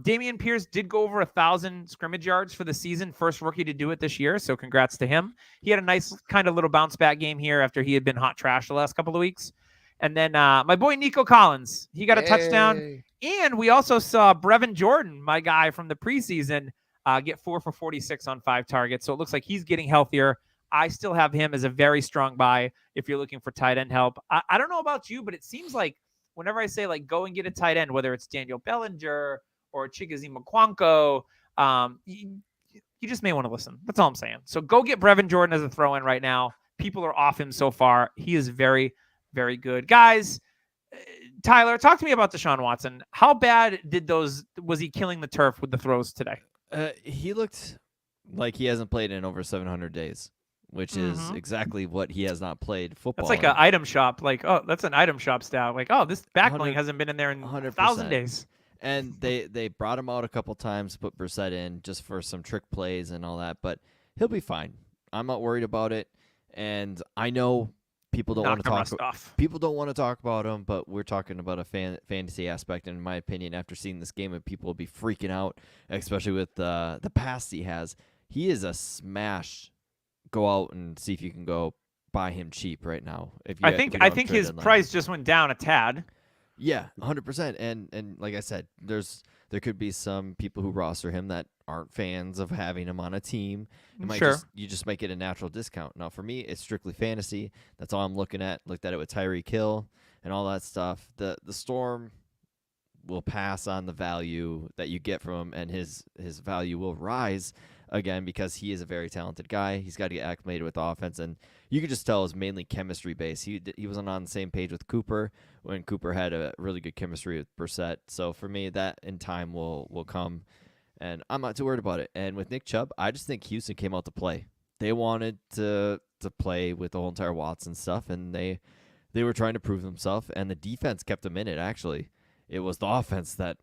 Speaker 2: Damian Pierce did go over 1,000 scrimmage yards for the season. First rookie to do it this year, so congrats to him. He had a nice kind of little bounce back game here after he had been hot trash the last couple of weeks. And then my boy Nico Collins, he got a touchdown And we also saw Brevin Jordan, my guy from the preseason, get 4 for 46 on 5 targets. So it looks like he's getting healthier. I still have him as a very strong buy if you're looking for tight end help. I don't know about you, but it seems like whenever I say like go and get a tight end, whether it's Daniel Bellinger or Chigozie Mukwanko, you just may want to listen. That's all I'm saying. So go get Brevin Jordan as a throw-in right now. People are off him so far. He is very, very good. Guys, Tyler, talk to me about Deshaun Watson. How bad was he killing the turf with the throws today?
Speaker 3: He looked like he hasn't played in over 700 days, which is exactly what he has not played football.
Speaker 2: That's like an item shop. Like, oh, that's an item shop stat. Like, oh, this back bling hasn't been in there in 1,000 days.
Speaker 3: And they brought him out a couple times, put Brissett in just for some trick plays and all that, but he'll be fine. I'm not worried about it. And I know people don't want to talk about him, but we're talking about a fantasy aspect. And in my opinion, after seeing this game, and people will be freaking out, especially with the pass he has. He is a smash. Go out and see if you can go buy him cheap right now.
Speaker 2: I think his price just went down a tad.
Speaker 3: Yeah, 100%. And like I said, there could be some people who roster him that aren't fans of having him on a team. You just might get a natural discount. Now, for me, it's strictly fantasy. That's all I'm looking at. Looked at it with Tyreek Hill and all that stuff. The Storm will pass on the value that you get from him, and his value will rise again because he is a very talented guy. He's got to get acclimated with the offense, and you could just tell it's mainly chemistry based. He wasn't on the same page with Cooper when Cooper had a really good chemistry with Brissett. So for me, that in time will come, and I'm not too worried about it. And with Nick Chubb, I just think Houston came out to play. They wanted to play with the whole entire Watson stuff, and they were trying to prove themselves, and the defense kept them in it. Actually, it was the offense that.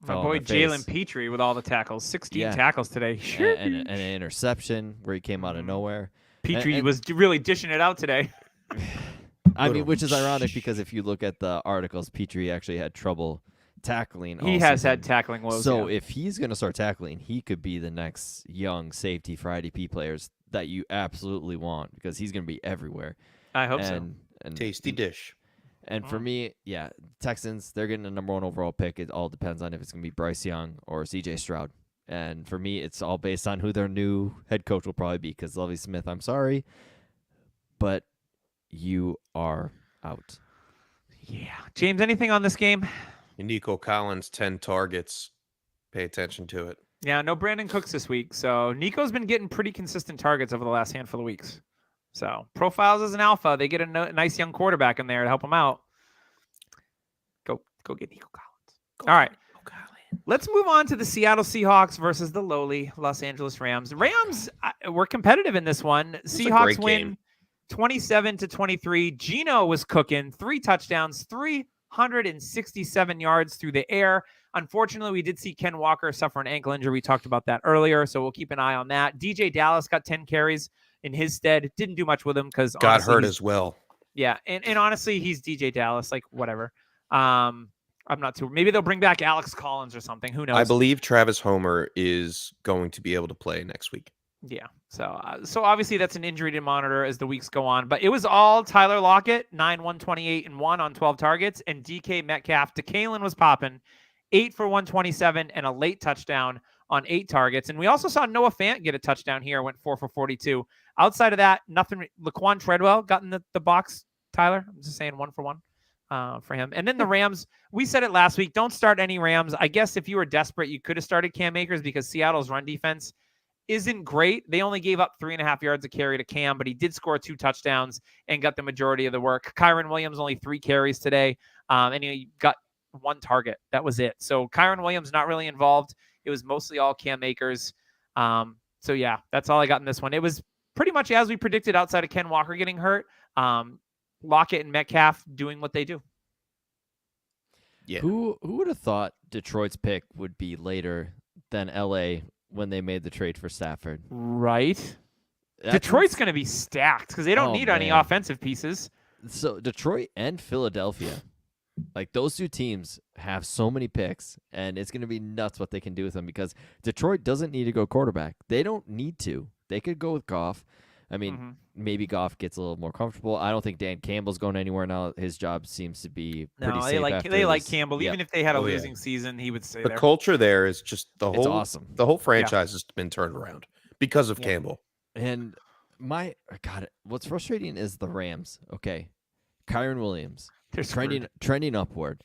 Speaker 2: My boy Jalen Petrie with all the tackles, 16 tackles today.
Speaker 3: And an interception where he came out of nowhere.
Speaker 2: Petrie was really dishing it out today.
Speaker 3: I mean, which is ironic because if you look at the articles, Petrie actually had trouble tackling.
Speaker 2: He has had tackling woes.
Speaker 3: So if he's going to start tackling, he could be the next young safety for IDP players that you absolutely want because he's going to be everywhere.
Speaker 2: I hope so.
Speaker 4: And tasty dish.
Speaker 3: And for me, Texans, they're getting the number 1 overall pick. It all depends on if it's going to be Bryce Young or CJ Stroud. And for me, it's all based on who their new head coach will probably be because Lovie Smith, I'm sorry, but you are out.
Speaker 2: Yeah. James, anything on this game?
Speaker 4: Nico Collins, 10 targets. Pay attention to it.
Speaker 2: Yeah, no Brandon Cooks this week. So Nico's been getting pretty consistent targets over the last handful of weeks. So profiles as an alpha. They get a nice young quarterback in there to help them out. Go get Nico Collins. All right. Let's move on to the Seattle Seahawks versus the lowly Los Angeles Rams. Rams were competitive in this one. Seahawks win 27-23. Geno was cooking. 3 touchdowns, 367 yards through the air. Unfortunately, we did see Ken Walker suffer an ankle injury. We talked about that earlier, so we'll keep an eye on that. DJ Dallas got 10 carries in his stead. Didn't do much with him because
Speaker 4: got hurt as well.
Speaker 2: Yeah, and honestly, he's DJ Dallas. Like, whatever. I'm not too. Maybe they'll bring back Alex Collins or something. Who knows?
Speaker 4: I believe Travis Homer is going to be able to play next week.
Speaker 2: Yeah. So obviously that's an injury to monitor as the weeks go on. But it was all Tyler Lockett, 9, 128, and 1 on 12 targets, and DK Metcalf. DeKalen was popping, 8 for 127 and a late touchdown on 8 targets. And we also saw Noah Fant get a touchdown here, went 4 for 42. Outside of that, nothing. Laquan Treadwell got in the box. Tyler, I'm just saying 1 for 1. For him. And then the Rams, we said it last week, don't start any Rams. I guess if you were desperate, you could have started Cam Akers because Seattle's run defense isn't great. They only gave up 3.5 yards a carry to Cam, but he did score 2 touchdowns and got the majority of the work. Kyron Williams only 3 carries today, and he got 1 target. That was it. So Kyron Williams not really involved. It was mostly all Cam Akers. So yeah, that's all I got in this one. It was pretty much as we predicted outside of Ken Walker getting hurt. Lockett and Metcalf doing what they do.
Speaker 3: Yeah. Who would have thought Detroit's pick would be later than LA when they made the trade for Stafford?
Speaker 2: Right. Detroit's going to be stacked because they don't need any offensive pieces.
Speaker 3: So Detroit and Philadelphia, like those 2 teams have so many picks, and it's going to be nuts what they can do with them because Detroit doesn't need to go quarterback. They don't need to. They could go with Goff. I mean, maybe Goff gets a little more comfortable. I don't think Dan Campbell's going anywhere now. His job seems to be pretty safe.
Speaker 2: They like Campbell.
Speaker 3: Yep.
Speaker 2: Even if they had a losing season, he would stay
Speaker 4: the
Speaker 2: there.
Speaker 4: The culture there is just
Speaker 3: it's awesome.
Speaker 4: The whole franchise has been turned around because of Campbell.
Speaker 3: And what's frustrating is the Rams. Okay, Kyron Williams, they're trending upward.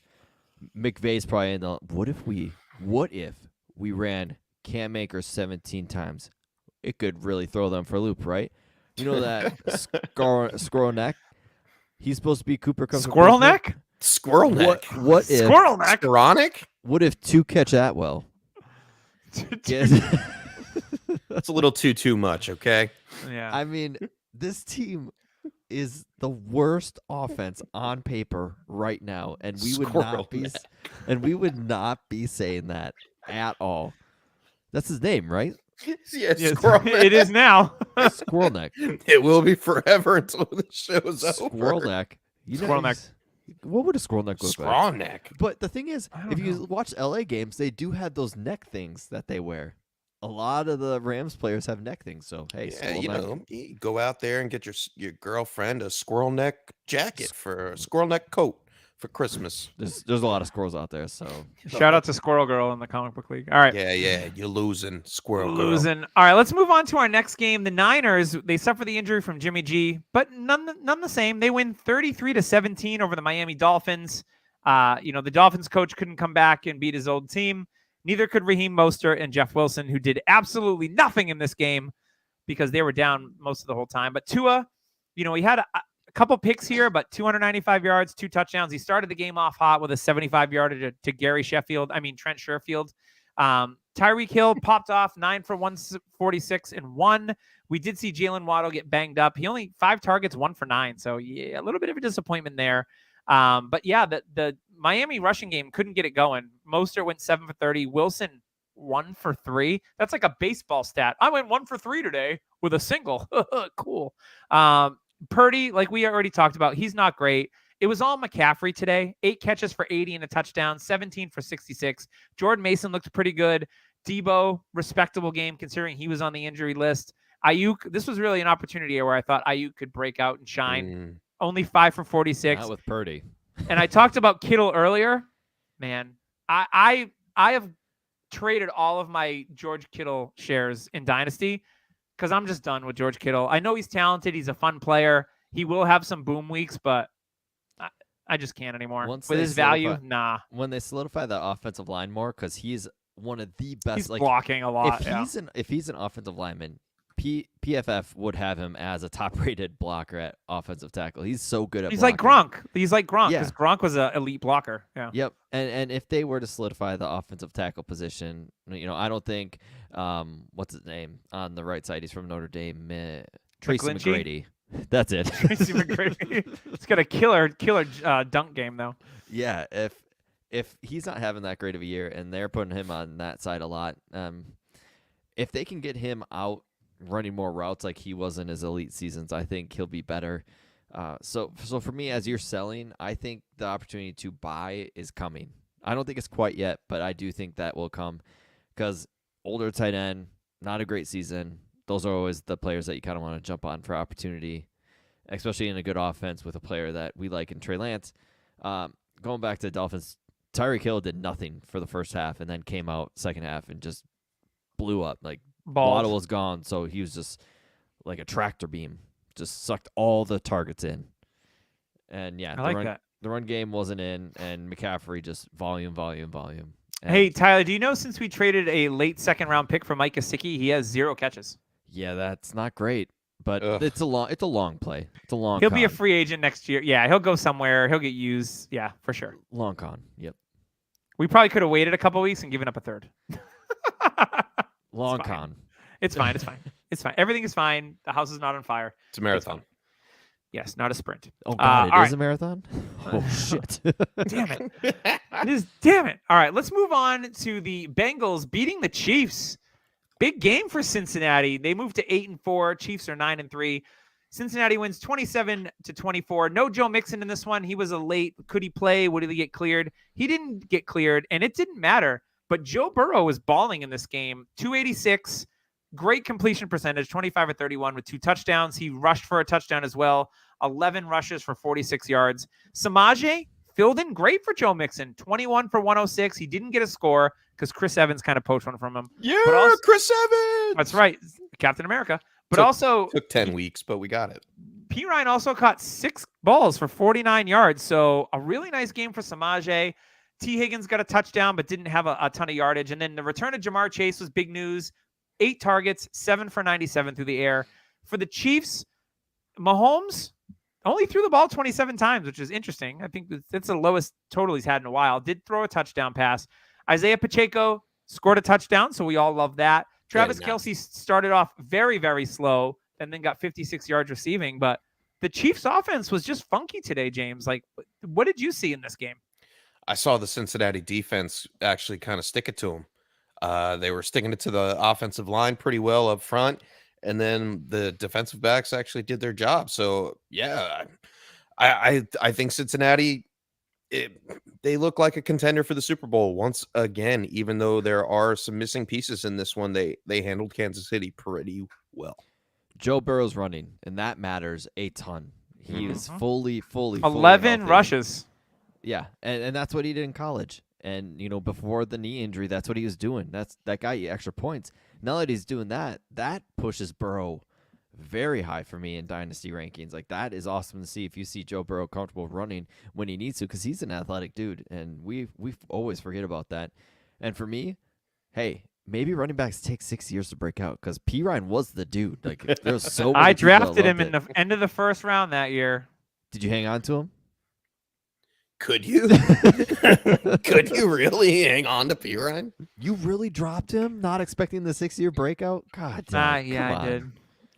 Speaker 3: McVay's probably in the. What if we ran Cam Akers 17 times? It could really throw them for a loop, right? You know that squirrel neck? He's supposed to be Cooper Kupp's
Speaker 2: Squirrel neck?
Speaker 4: Squirrel neck.
Speaker 3: What if
Speaker 2: Squirrel neck?
Speaker 4: Chronic?
Speaker 3: What if two catch Atwell?
Speaker 4: That's a little too much, okay?
Speaker 3: Yeah. I mean, this team is the worst offense on paper right now, and we would not be saying that at all. That's his name, right?
Speaker 4: Yes, it
Speaker 2: is now.
Speaker 3: Squirrel neck.
Speaker 4: It will be forever until the show's over.
Speaker 3: Squirrel neck.
Speaker 2: Squirrel neck.
Speaker 3: What would a squirrel neck look like?
Speaker 4: Squirrel neck.
Speaker 3: But the thing is, if you watch LA games, they do have those neck things that they wear. A lot of the Rams players have neck things. So hey,
Speaker 4: you go out there and get your girlfriend a squirrel neck jacket for a squirrel neck coat for Christmas.
Speaker 3: There's a lot of squirrels out there, so
Speaker 2: shout out to Squirrel Girl in the comic book league. All right.
Speaker 4: Yeah, you're losing, Squirrel Girl.
Speaker 2: All right, let's move on to our next game. The Niners, they suffer the injury from Jimmy G, but none the same. They win 33-17 over the Miami Dolphins. The Dolphins coach couldn't come back and beat his old team. Neither could Raheem Mostert and Jeff Wilson, who did absolutely nothing in this game because they were down most of the whole time. But Tua, he had a couple picks here, but 295 yards, 2 touchdowns. He started the game off hot with a 75-yarder to Trent Sherfield. Tyreek Hill popped off 9 for 146 and 1. We did see Jalen Waddle get banged up. He only 5 targets, 1 for 9. So yeah, a little bit of a disappointment there. But yeah, the Miami rushing game couldn't get it going. Mostert went 7 for 30. Wilson 1 for 3. That's like a baseball stat. I went 1 for 3 today with a single. Cool. Purdy, like we already talked about, he's not great. It was all McCaffrey today. 8 catches for 80 and a touchdown, 17 for 66. Jordan Mason looked pretty good. Debo, respectable game considering he was on the injury list. Ayuk, this was really an opportunity where I thought Ayuk could break out and shine. Only 5 for 46.
Speaker 3: Not with Purdy.
Speaker 2: And I talked about Kittle earlier. Man, I have traded all of my George Kittle shares in Dynasty because I'm just done with George Kittle. I know he's talented. He's a fun player. He will have some boom weeks, but I just can't anymore. With his value, nah.
Speaker 3: When they solidify the offensive line more, because he's one of the best.
Speaker 2: He's blocking a lot.
Speaker 3: If he's an offensive lineman, PFF would have him as a top-rated blocker at offensive tackle. He's so good at
Speaker 2: He's
Speaker 3: blocking.
Speaker 2: like Gronk. He's like Gronk because Gronk was an elite blocker. Yeah.
Speaker 3: Yep. And if they were to solidify the offensive tackle position, I don't think what's his name on the right side? He's from Notre Dame. Tracy McGrady. That's it.
Speaker 2: Tracy McGrady. It's got a killer dunk game though.
Speaker 3: Yeah. If he's not having that great of a year, and they're putting him on that side a lot, if they can get him out running more routes like he was in his elite seasons, I think he'll be better. So for me, as you're selling, I think the opportunity to buy is coming. I don't think it's quite yet, but I do think that will come because older tight end, not a great season. Those are always the players that you kind of want to jump on for opportunity, especially in a good offense with a player that we like in Trey Lance. Going back to the Dolphins, Tyreek Hill did nothing for the first half and then came out second half and just blew up. Like, Waddle was gone, so he was just like a tractor beam, just sucked all the targets in. And yeah, the run game wasn't in, and McCaffrey just volume. And
Speaker 2: hey, Tyler, do you know since we traded a late second-round pick for Mike Gesicki, he has 0 catches?
Speaker 3: Yeah, that's not great, but it's a long play. It's a long.
Speaker 2: He'll be a free agent next year. Yeah, he'll go somewhere. He'll get used. Yeah, for sure.
Speaker 3: Long con. Yep.
Speaker 2: We probably could have waited a couple weeks and given up a third.
Speaker 3: Long con.
Speaker 2: It's fine. It's fine. Everything is fine. The house is not on fire.
Speaker 4: It's a marathon.
Speaker 2: Yes, not a sprint.
Speaker 3: Oh, God, it is a marathon? Oh, shit.
Speaker 2: Damn it. It is, damn it. All right, let's move on to the Bengals beating the Chiefs. Big game for Cincinnati. They moved to 8-4. Chiefs are 9-3. Cincinnati wins 27-24. No Joe Mixon in this one. He was a late. Could he play? Would he get cleared? He didn't get cleared, and it didn't matter. But Joe Burrow was balling in this game. 286. Great completion percentage, 25 or 31 with 2 touchdowns. He rushed for a touchdown as well. 11 rushes for 46 yards. Samaje filled in great for Joe Mixon. 21 for 106. He didn't get a score because Chris Evans kind of poached one from him.
Speaker 4: Yeah, but also, Chris Evans.
Speaker 2: That's right, Captain America. But
Speaker 4: took 10 weeks, but we got it.
Speaker 2: P. Ryan also caught 6 balls for 49 yards. So a really nice game for Samaje. T. Higgins got a touchdown, but didn't have a ton of yardage. And then the return of Jamar Chase was big news. 8 targets, 7 for 97 through the air. For the Chiefs, Mahomes only threw the ball 27 times, which is interesting. I think that's the lowest total he's had in a while. Did throw a touchdown pass. Isaiah Pacheco scored a touchdown, so we all love that. Travis Kelce started off very, very slow and then got 56 yards receiving. But the Chiefs' offense was just funky today, James. Like, what did you see in this game?
Speaker 4: I saw the Cincinnati defense actually kind of stick it to them. They were sticking it to the offensive line pretty well up front, and then the defensive backs actually did their job. So, yeah, I think Cincinnati, they look like a contender for the Super Bowl once again, even though there are some missing pieces in this one. They handled Kansas City pretty well.
Speaker 3: Joe Burrow's running, and that matters a ton. He is fully
Speaker 2: 11
Speaker 3: healthy.
Speaker 2: Rushes.
Speaker 3: Yeah, and that's what he did in college. And, before the knee injury, that's what he was doing. That got you extra points. Now that he's doing that pushes Burrow very high for me in Dynasty rankings. Like, that is awesome to see if you see Joe Burrow comfortable running when he needs to, because he's an athletic dude, and we always forget about that. And for me, hey, maybe running backs take 6 years to break out, because P. Ryan was the dude. Like, there was so many
Speaker 2: I drafted him
Speaker 3: in
Speaker 2: the end of the first round that year.
Speaker 3: Did you hang on to him?
Speaker 4: Could you? Could you really hang on to P. Ryan?
Speaker 3: You really dropped him, not expecting the 6-year breakout? God damn.
Speaker 2: Yeah,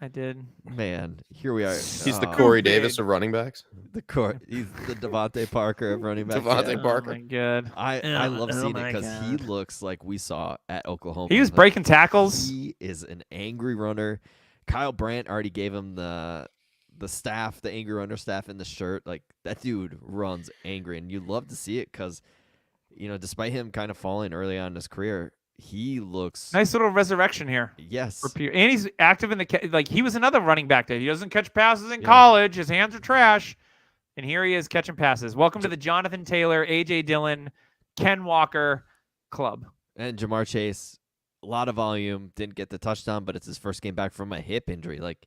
Speaker 2: I did.
Speaker 3: Man, here we are.
Speaker 4: He's the Corey Davis of running backs.
Speaker 3: He's the Devontae Parker of running backs.
Speaker 4: Devontae Parker.
Speaker 2: Oh my God.
Speaker 3: I love seeing it because he looks like we saw at Oklahoma.
Speaker 2: He was breaking tackles.
Speaker 3: He is an angry runner. Kyle Brandt already gave him the staff, the angry runner staff in the shirt. Like, that dude runs angry, and you love to see it because, despite him kind of falling early on in his career, he looks
Speaker 2: nice little resurrection here.
Speaker 3: Yes,
Speaker 2: and he's active in the he was another running back that he doesn't catch passes in college. His hands are trash, and here he is catching passes. Welcome to the Jonathan Taylor, AJ Dillon, Ken Walker club.
Speaker 3: And Jamar Chase, a lot of volume, didn't get the touchdown, but it's his first game back from a hip injury. Like,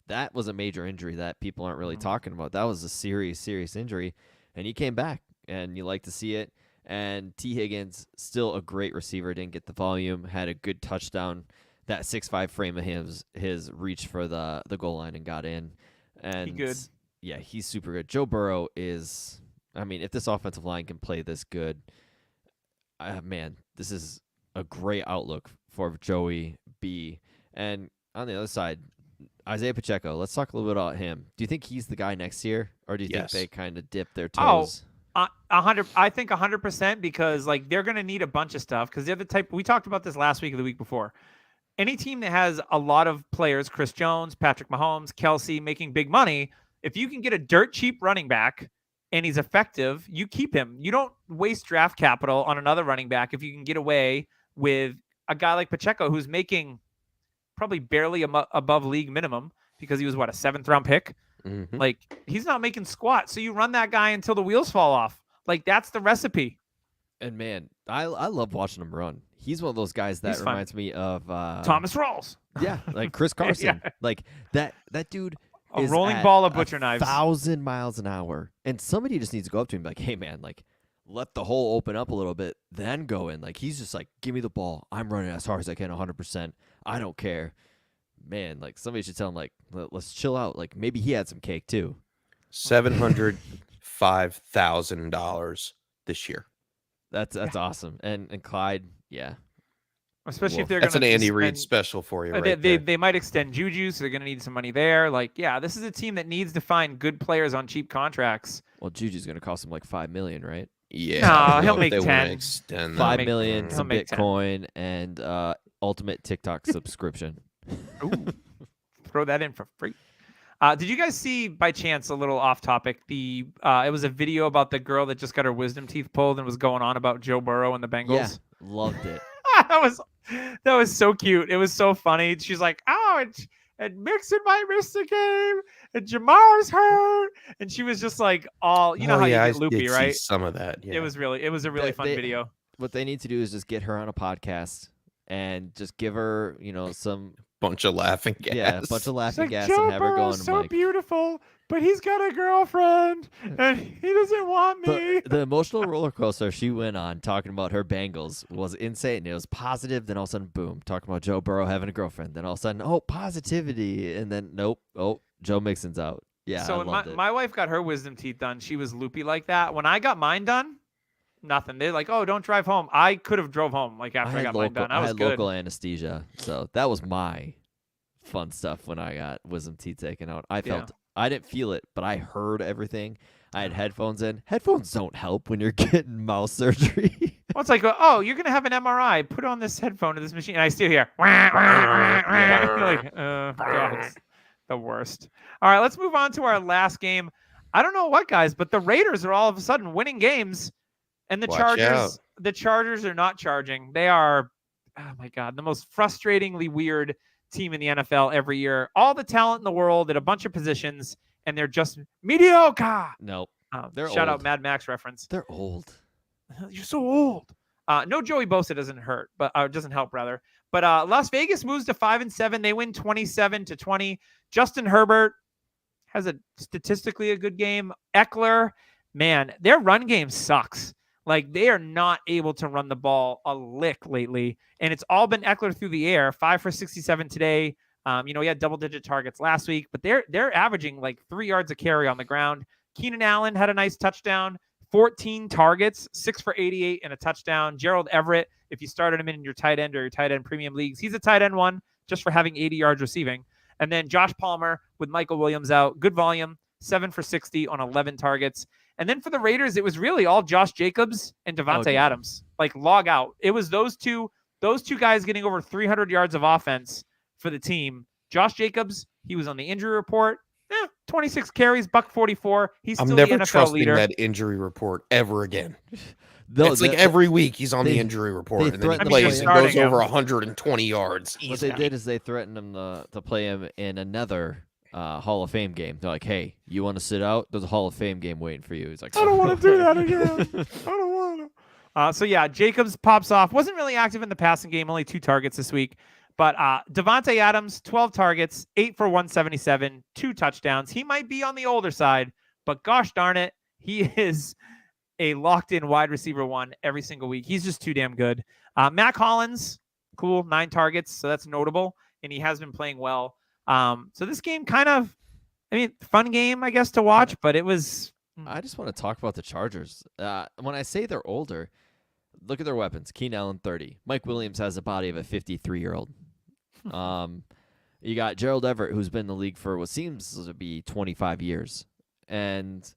Speaker 3: that was a major injury that people aren't really talking about. That was a serious injury, and he came back, and you like to see it. And T. Higgins, still a great receiver, didn't get the volume, had a good touchdown. That 6'5" frame of his reach for the goal line and got in. And
Speaker 2: he good.
Speaker 3: Yeah, he's super good. Joe Burrow is, if this offensive line can play this good, man, this is a great outlook for Joey B. And on the other side, Isaiah Pacheco, let's talk a little bit about him. Do you think he's the guy next year, or do you think they kind of dip their toes?
Speaker 2: 100. I think 100% because they're going to need a bunch of stuff because they're the type. We talked about this last week or the week before. Any team that has a lot of players, Chris Jones, Patrick Mahomes, Kelsey, making big money, if you can get a dirt cheap running back and he's effective, you keep him. You don't waste draft capital on another running back if you can get away with a guy like Pacheco who's making probably barely above league minimum because he was a 7th round pick.
Speaker 3: Mm-hmm.
Speaker 2: Like, he's not making squat. So you run that guy until the wheels fall off. Like, that's the recipe.
Speaker 3: And man, I love watching him run. He's one of those guys that reminds me of
Speaker 2: Thomas Rawls.
Speaker 3: Yeah, like Chris Carson. Like that dude
Speaker 2: a
Speaker 3: is
Speaker 2: rolling
Speaker 3: at
Speaker 2: ball of butcher knives.
Speaker 3: 1,000 miles an hour. And somebody just needs to go up to him and be like, hey man, like, let the hole open up a little bit, then go in. Like, he's just like, give me the ball. I'm running as hard as I can 100%. I don't care. Man, like, somebody should tell him, like, let's chill out. Like, maybe he had some cake too.
Speaker 4: $705,000 this year.
Speaker 3: That's awesome. And Clyde, yeah.
Speaker 2: Especially if they're going to.
Speaker 4: That's an Andy Reid special for you, right?
Speaker 2: They might extend Juju, so they're going to need some money there. Like, yeah, this is a team that needs to find good players on cheap contracts.
Speaker 3: Well, Juju's going to cost him like $5 million, right?
Speaker 4: Yeah.
Speaker 2: No, he'll make 10.
Speaker 3: $5 million, some Bitcoin, and ultimate TikTok subscription.
Speaker 2: Ooh, throw that in for free. Did you guys see, by chance, a little off topic? It was a video about the girl that just got her wisdom teeth pulled and was going on about Joe Burrow and the Bengals.
Speaker 3: Yeah, loved it.
Speaker 2: that was so cute. It was so funny. She's like, oh, and Mixon might miss the game, and Jamar's hurt, and she was just like, all how you get loopy,
Speaker 4: I
Speaker 2: right?
Speaker 4: see some of that. Yeah.
Speaker 2: It was a really fun video.
Speaker 3: What they need to do is just get her on a podcast and just give her, some
Speaker 4: bunch of laughing gas.
Speaker 3: Yeah, a bunch of laughing gas,
Speaker 2: Joe
Speaker 3: and have her going.
Speaker 2: So beautiful, but he's got a girlfriend, and he doesn't want me.
Speaker 3: The emotional roller coaster she went on talking about her Bengals was insane. It was positive, then all of a sudden, boom, talking about Joe Burrow having a girlfriend. Then all of a sudden, positivity, and then nope, Joe Mixon's out. Yeah,
Speaker 2: so
Speaker 3: I loved
Speaker 2: when
Speaker 3: it.
Speaker 2: my wife got her wisdom teeth done, she was loopy like that. When I got mine done, nothing. They're like, oh, don't drive home. I could have drove home after I got mine done. I had
Speaker 3: local anesthesia, so that was my fun stuff when I got wisdom teeth taken out. I didn't feel it, but I heard everything. I had headphones in. Headphones don't help when you're getting mouth surgery.
Speaker 2: Well, it's like, oh, you're gonna have an MRI. Put on this headphone to this machine, and I still hear. God, it's the worst. All right, let's move on to our last game. I don't know what, guys, but the Raiders are all of a sudden winning games. And the Chargers are not charging. They are, oh my God, the most frustratingly weird team in the NFL every year. All the talent in the world at a bunch of positions, and they're just mediocre.
Speaker 3: Nope.
Speaker 2: They're shout old. Out Mad Max reference.
Speaker 3: They're old.
Speaker 2: You're so old. No, Joey Bosa doesn't help rather. But Las Vegas moves to 5-7. They win 27-20. Justin Herbert has statistically a good game. Eckler, man, their run game sucks. Like, they are not able to run the ball a lick lately, and it's all been Eckler through the air. 5 for 67 today. He had double-digit targets last week, but they're averaging like 3 yards a carry on the ground. Keenan Allen had a nice touchdown, 14 targets, 6 for 88 and a touchdown. Gerald Everett, if you started him in your tight end or your tight end premium leagues, he's a tight end one just for having 80 yards receiving. And then Josh Palmer with Michael Williams out, good volume, 7 for 60 on 11 targets. And then for the Raiders, it was really all Josh Jacobs and Devontae Adams. Like, log out. It was those two guys getting over 300 yards of offense for the team. Josh Jacobs, he was on the injury report. 26 carries, $144. He's still the NFL leader. I'm never trusting
Speaker 4: that injury report ever again. It's like every week he's on the injury report, and then he plays and goes over 120 yards.
Speaker 3: What they did is they threatened him to play him in another Hall of Fame game. They're like, hey, you want to sit out? There's a Hall of Fame game waiting for you. He's like,
Speaker 2: I don't want to do that again. I don't want to. So, yeah, Jacobs pops off. Wasn't really active in the passing game, only 2 targets this week. But Devontae Adams, 12 targets, 8 for 177, 2 touchdowns. He might be on the older side, but gosh darn it, he is a locked-in wide receiver one every single week. He's just too damn good. Mac Hollins, cool, 9 targets, so that's notable, and he has been playing well. So this game fun game, I guess, to watch, but it was...
Speaker 3: I just want to talk about the Chargers. When I say they're older, look at their weapons. Keenan Allen, 30. Mike Williams has the body of a 53-year-old. You got Gerald Everett, who's been in the league for what seems to be 25 years. And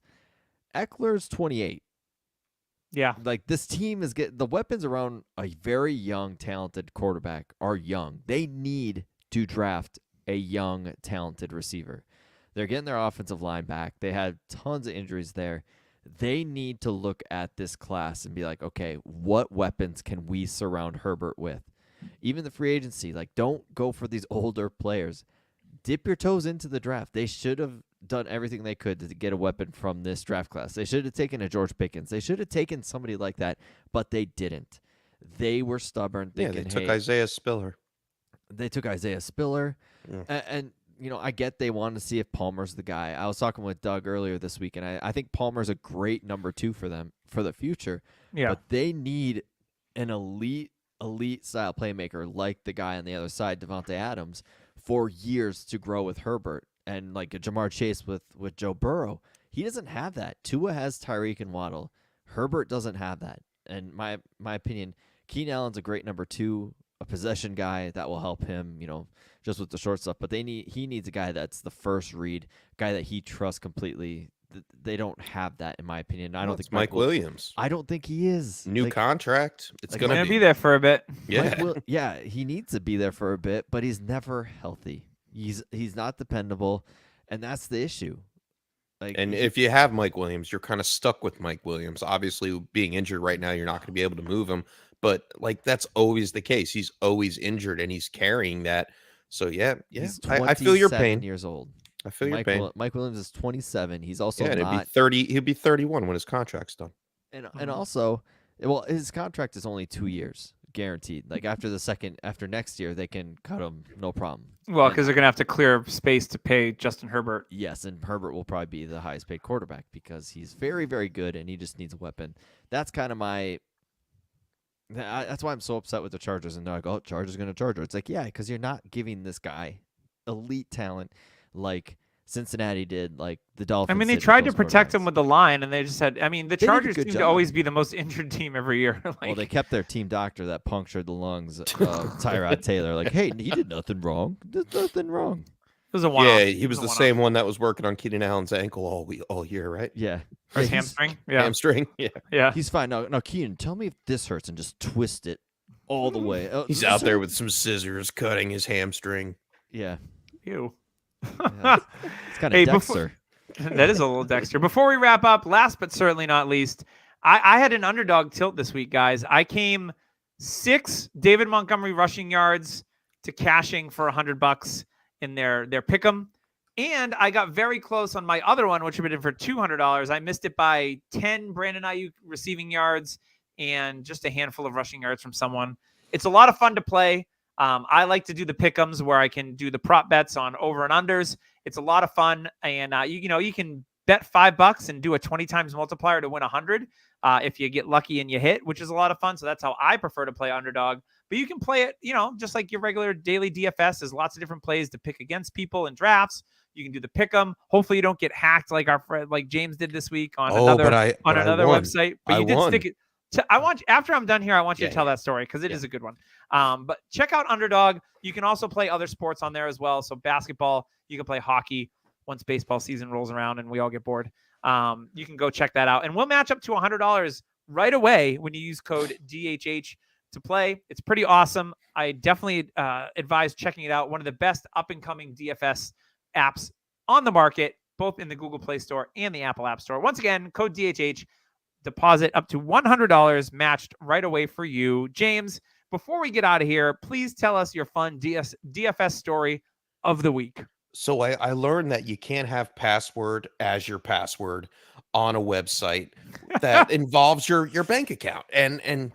Speaker 3: Eckler's 28.
Speaker 2: Yeah.
Speaker 3: Like, this team is the weapons around a very young, talented quarterback are young. They need to draft a young, talented receiver. They're getting their offensive line back. They had tons of injuries there. They need to look at this class and be like, okay, what weapons can we surround Herbert with? Even the free agency, like, don't go for these older players. Dip your toes into the draft. They should have done everything they could to get a weapon from this draft class. They should have taken a George Pickens. They should have taken somebody like that, but they didn't. They were stubborn. Thinking,
Speaker 4: they took Isaiah Spiller.
Speaker 3: They took Isaiah Spiller.
Speaker 4: Yeah.
Speaker 3: And I get they wanted to see if Palmer's the guy. I was talking with Doug earlier this week, and I think Palmer's a great number 2 for them for the future.
Speaker 2: Yeah.
Speaker 3: But they need an elite style playmaker like the guy on the other side, Devontae Adams, for years to grow with Herbert and like a Jamar Chase with Joe Burrow. He doesn't have that. Tua has Tyreek and Waddle. Herbert doesn't have that. And my opinion, Keenan Allen's a great number 2, a possession guy that will help him, just with the short stuff. But he needs a guy that's the first read, guy that he trusts completely. They don't have that, in my opinion. I don't think
Speaker 4: Mike Williams.
Speaker 3: I don't think he is.
Speaker 4: New contract. It's
Speaker 2: going to be there for a bit.
Speaker 4: Yeah.
Speaker 3: He needs to be there for a bit, but he's never healthy. He's not dependable, and that's the issue.
Speaker 4: And if you have Mike Williams, you're kind of stuck with Mike Williams. Obviously, being injured right now, you're not going to be able to move him. but like that's always the case. He's always injured and he's carrying that. So yeah.
Speaker 3: He's
Speaker 4: I feel your pain.
Speaker 3: Years old.
Speaker 4: I feel your pain.
Speaker 3: Mike Williams is 27. He's also
Speaker 4: and
Speaker 3: not...
Speaker 4: he'll be 30. He'll be 31 when his contract's done.
Speaker 3: And also, well, his contract is only 2 years guaranteed. Like after next year, they can cut him, no problem.
Speaker 2: Well, because they're gonna have to clear space to pay Justin Herbert.
Speaker 3: Yes, and Herbert will probably be the highest paid quarterback because he's very, very good and he just needs a weapon. That's kind of my... That's why I'm so upset with the Chargers. And they're like, oh, Chargers going to Charger. It's like, yeah, because you're not giving this guy elite talent like Cincinnati did, like the Dolphins.
Speaker 2: I mean, they tried to protect him with the line, and they just had... I mean, the Chargers seem to always be the most injured team every year.
Speaker 3: Well, they kept their team doctor that punctured the lungs of Tyrod Taylor. Like, hey, he did nothing wrong. There's nothing wrong.
Speaker 2: It was a one-off.
Speaker 4: Yeah, he was the same one that was working on Keenan Allen's ankle all year, right?
Speaker 3: Yeah.
Speaker 2: Or his hamstring. Yeah.
Speaker 4: Hamstring.
Speaker 2: Yeah.
Speaker 3: He's fine. No, Keenan, tell me if this hurts and just twist it all the way.
Speaker 4: He's out there with some scissors cutting his hamstring.
Speaker 3: Yeah.
Speaker 2: Ew.
Speaker 3: Yeah. It's kind of Dexter.
Speaker 2: That is a little Dexter. Before we wrap up, last but certainly not least, I had an underdog tilt this week, guys. I came 6 David Montgomery rushing yards to cashing for $100 in their pick'em. And I got very close on my other one, which would have been for $200. I missed it by 10 Brandon Ayuk receiving yards and just a handful of rushing yards from someone. It's a lot of fun to play. I like to do the pick'ems where I can do the prop bets on over and unders. It's a lot of fun. And you can bet $5 and do a 20 times multiplier to win 100 if you get lucky and you hit, which is a lot of fun. So that's how I prefer to play underdog. But you can play it, just like your regular daily DFS. There's lots of different plays to pick against people in drafts. You can do the pick'em. Hopefully you don't get hacked like our friend, like James did this week on another website. But you did stick it. After I'm done here, I want you to tell that story because it is a good one. But check out Underdog. You can also play other sports on there as well. So basketball, you can play hockey once baseball season rolls around and we all get bored. You can go check that out. And we'll match up to $100 right away when you use code DHH to play. It's pretty awesome. I definitely advise checking it out. One of the best up-and-coming DFS apps on the market, both in the Google Play Store and the Apple App Store. Once again, code DHH. Deposit up to $100 matched right away for you. James, before we get out of here, please tell us your fun DFS story of the week.
Speaker 4: So I learned that you can't have password as your password on a website that involves your bank account. And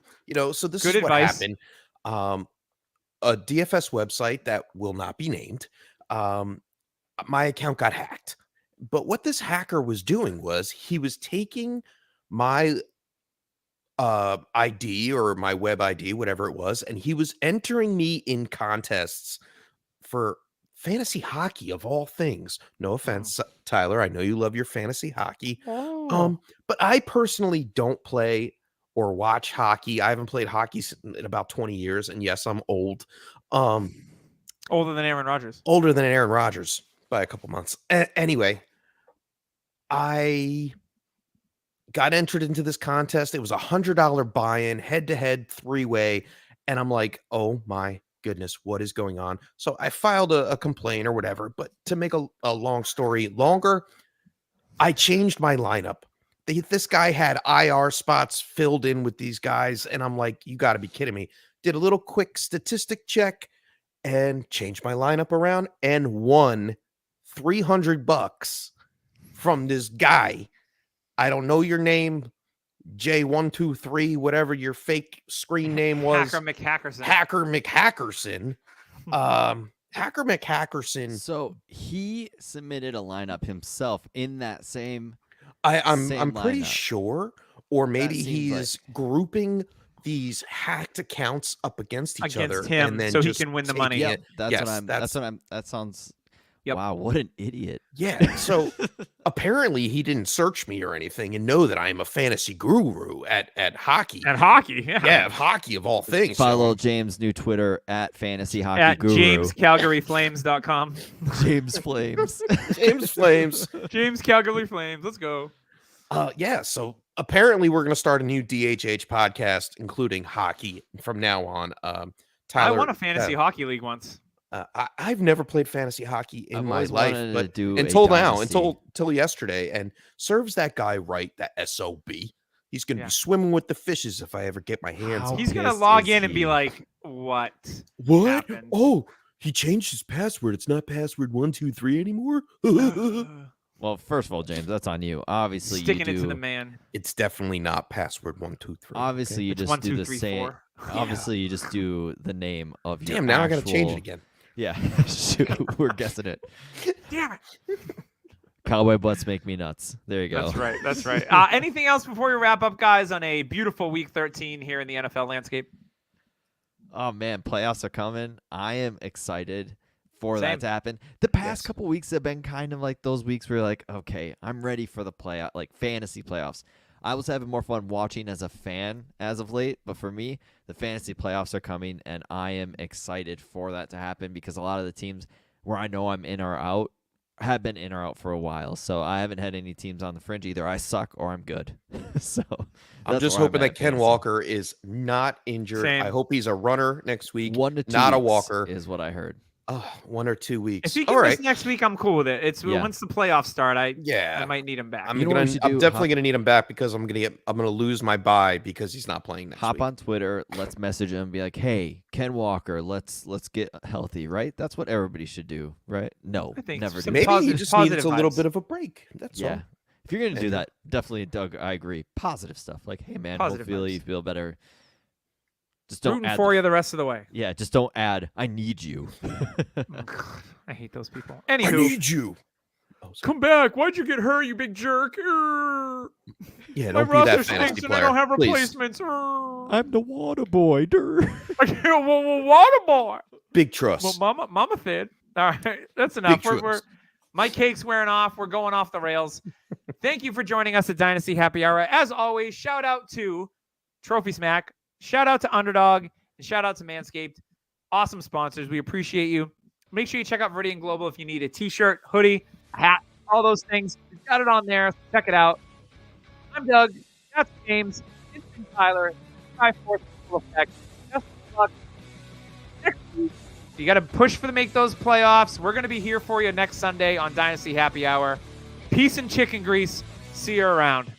Speaker 4: so this
Speaker 2: Good
Speaker 4: is what
Speaker 2: advice.
Speaker 4: happened. A DFS website that will not be named. My account got hacked. But what this hacker was doing was he was taking my ID or my web ID, whatever it was, and he was entering me in contests for fantasy hockey of all things. No offense, Tyler. I know you love your fantasy hockey. But I personally don't play or watch hockey. I haven't played hockey in about 20 years. And yes, I'm old.
Speaker 2: Older than Aaron Rodgers.
Speaker 4: Older than Aaron Rodgers by a couple months. Anyway, I got entered into this contest. It was $100 buy-in, head-to-head, 3-way. And I'm like, oh my goodness, what is going on? So I filed a complaint or whatever. But to make a long story longer, I changed my lineup. This guy had IR spots filled in with these guys. And I'm like, you got to be kidding me. Did a little quick statistic check and changed my lineup around and won $300 from this guy. I don't know your name, J123, whatever your fake screen name was.
Speaker 2: Hacker McHackerson.
Speaker 4: Hacker McHackerson.
Speaker 3: So he submitted a lineup himself in that same.
Speaker 4: I'm pretty sure, or maybe
Speaker 3: he's
Speaker 4: grouping these hacked accounts up against each other
Speaker 2: him,
Speaker 4: and then
Speaker 2: so he can win the money.
Speaker 3: Yep, that sounds.
Speaker 2: Yep.
Speaker 3: Wow, what an idiot.
Speaker 4: Yeah. So apparently he didn't search me or anything and know that I am a fantasy guru at hockey.
Speaker 2: At hockey, yeah.
Speaker 4: Yeah, hockey of all things.
Speaker 3: Follow James' new Twitter at Fantasy Hockey
Speaker 2: at
Speaker 3: Guru.
Speaker 2: JamesCalgaryFlames.com.
Speaker 3: James Flames.
Speaker 4: James Flames.
Speaker 2: James Calgary Flames. Let's go.
Speaker 4: Yeah, so apparently we're going to start a new DHH podcast, including hockey from now on. Tyler,
Speaker 2: I won a fantasy hockey league once.
Speaker 4: I've never played fantasy hockey in my life, but
Speaker 3: until
Speaker 4: until yesterday, and serves that guy right, that SOB. He's going to be swimming with the fishes if I ever get my hands on him.
Speaker 2: He's going to log in and be like, what happened?
Speaker 4: Oh, he changed his password. It's not password 123 anymore.
Speaker 3: Well, first of all, James, that's on you. Obviously,
Speaker 2: sticking it to the man.
Speaker 4: It's definitely not password 123.
Speaker 3: Obviously, you just do the same.
Speaker 2: 4.
Speaker 3: Obviously, you just do the name of your.
Speaker 4: Damn! Now I got to change it again.
Speaker 3: Yeah, shoot, we're guessing it.
Speaker 2: Damn it!
Speaker 3: Cowboy butts make me nuts. There you go.
Speaker 2: That's right. That's right. Anything else before we wrap up, guys, on a beautiful Week 13 here in the NFL landscape?
Speaker 3: Oh man, playoffs are coming. I am excited for that to happen. The past couple weeks have been kind of like those weeks where you're like, okay, I'm ready for the playoff, like fantasy playoffs. I was having more fun watching as a fan as of late, but for me, the fantasy playoffs are coming, and I am excited for that to happen because a lot of the teams where I know I'm in or out have been in or out for a while. So I haven't had any teams on the fringe. Either I suck or I'm good. So
Speaker 4: I'm just hoping that Ken Walker is not injured.
Speaker 2: Same.
Speaker 4: I hope he's a runner next week.
Speaker 3: 1 to 2
Speaker 4: not a
Speaker 3: weeks
Speaker 4: walker
Speaker 3: is what I heard.
Speaker 4: 1 or 2 weeks.
Speaker 2: If he can miss next week, I'm cool with it. It's once the playoffs start, I might need him back.
Speaker 4: I'm definitely gonna need him back because I'm gonna lose my bye because he's not playing next week.
Speaker 3: Hop on Twitter, let's message him and be like, hey, Ken Walker, let's get healthy, right? That's what everybody should do, right? No,
Speaker 2: I think
Speaker 3: never do.
Speaker 4: Maybe he just needs a little
Speaker 2: vibes.
Speaker 4: bit of a break. That's all.
Speaker 3: If you're gonna do that, definitely, Doug, I agree. Positive stuff. Like, hey man, hopefully you feel better. Just don't
Speaker 2: rooting for you the rest of the way.
Speaker 3: Yeah, just don't add, I need you.
Speaker 2: I hate those people. Anywho,
Speaker 4: I need you.
Speaker 2: Come back. Why'd you get hurt, you big jerk?
Speaker 4: Yeah,
Speaker 2: my
Speaker 4: don't be that
Speaker 2: roster
Speaker 4: fantasy
Speaker 2: stinks and
Speaker 4: player.
Speaker 2: I don't have
Speaker 4: Please.
Speaker 2: replacements.
Speaker 3: I'm the water boy.
Speaker 2: I can't water boy.
Speaker 4: Big trust.
Speaker 2: Well, Mama fed. All right, that's enough.
Speaker 4: Big
Speaker 2: We're my cake's wearing off. We're going off the rails. Thank you for joining us at Dynasty Happy Hour. As always, shout out to Trophy Smack. Shout out to Underdog. And shout out to Manscaped. Awesome sponsors. We appreciate you. Make sure you check out Viridian Global if you need a t-shirt, hoodie, a hat, all those things. We've got it on there. Check it out. I'm Doug. That's James. It's Tyler. 5-4 full effect. Best of luck next week. You got to push for to make those playoffs. We're going to be here for you next Sunday on Dynasty Happy Hour. Peace and chicken grease. See you around.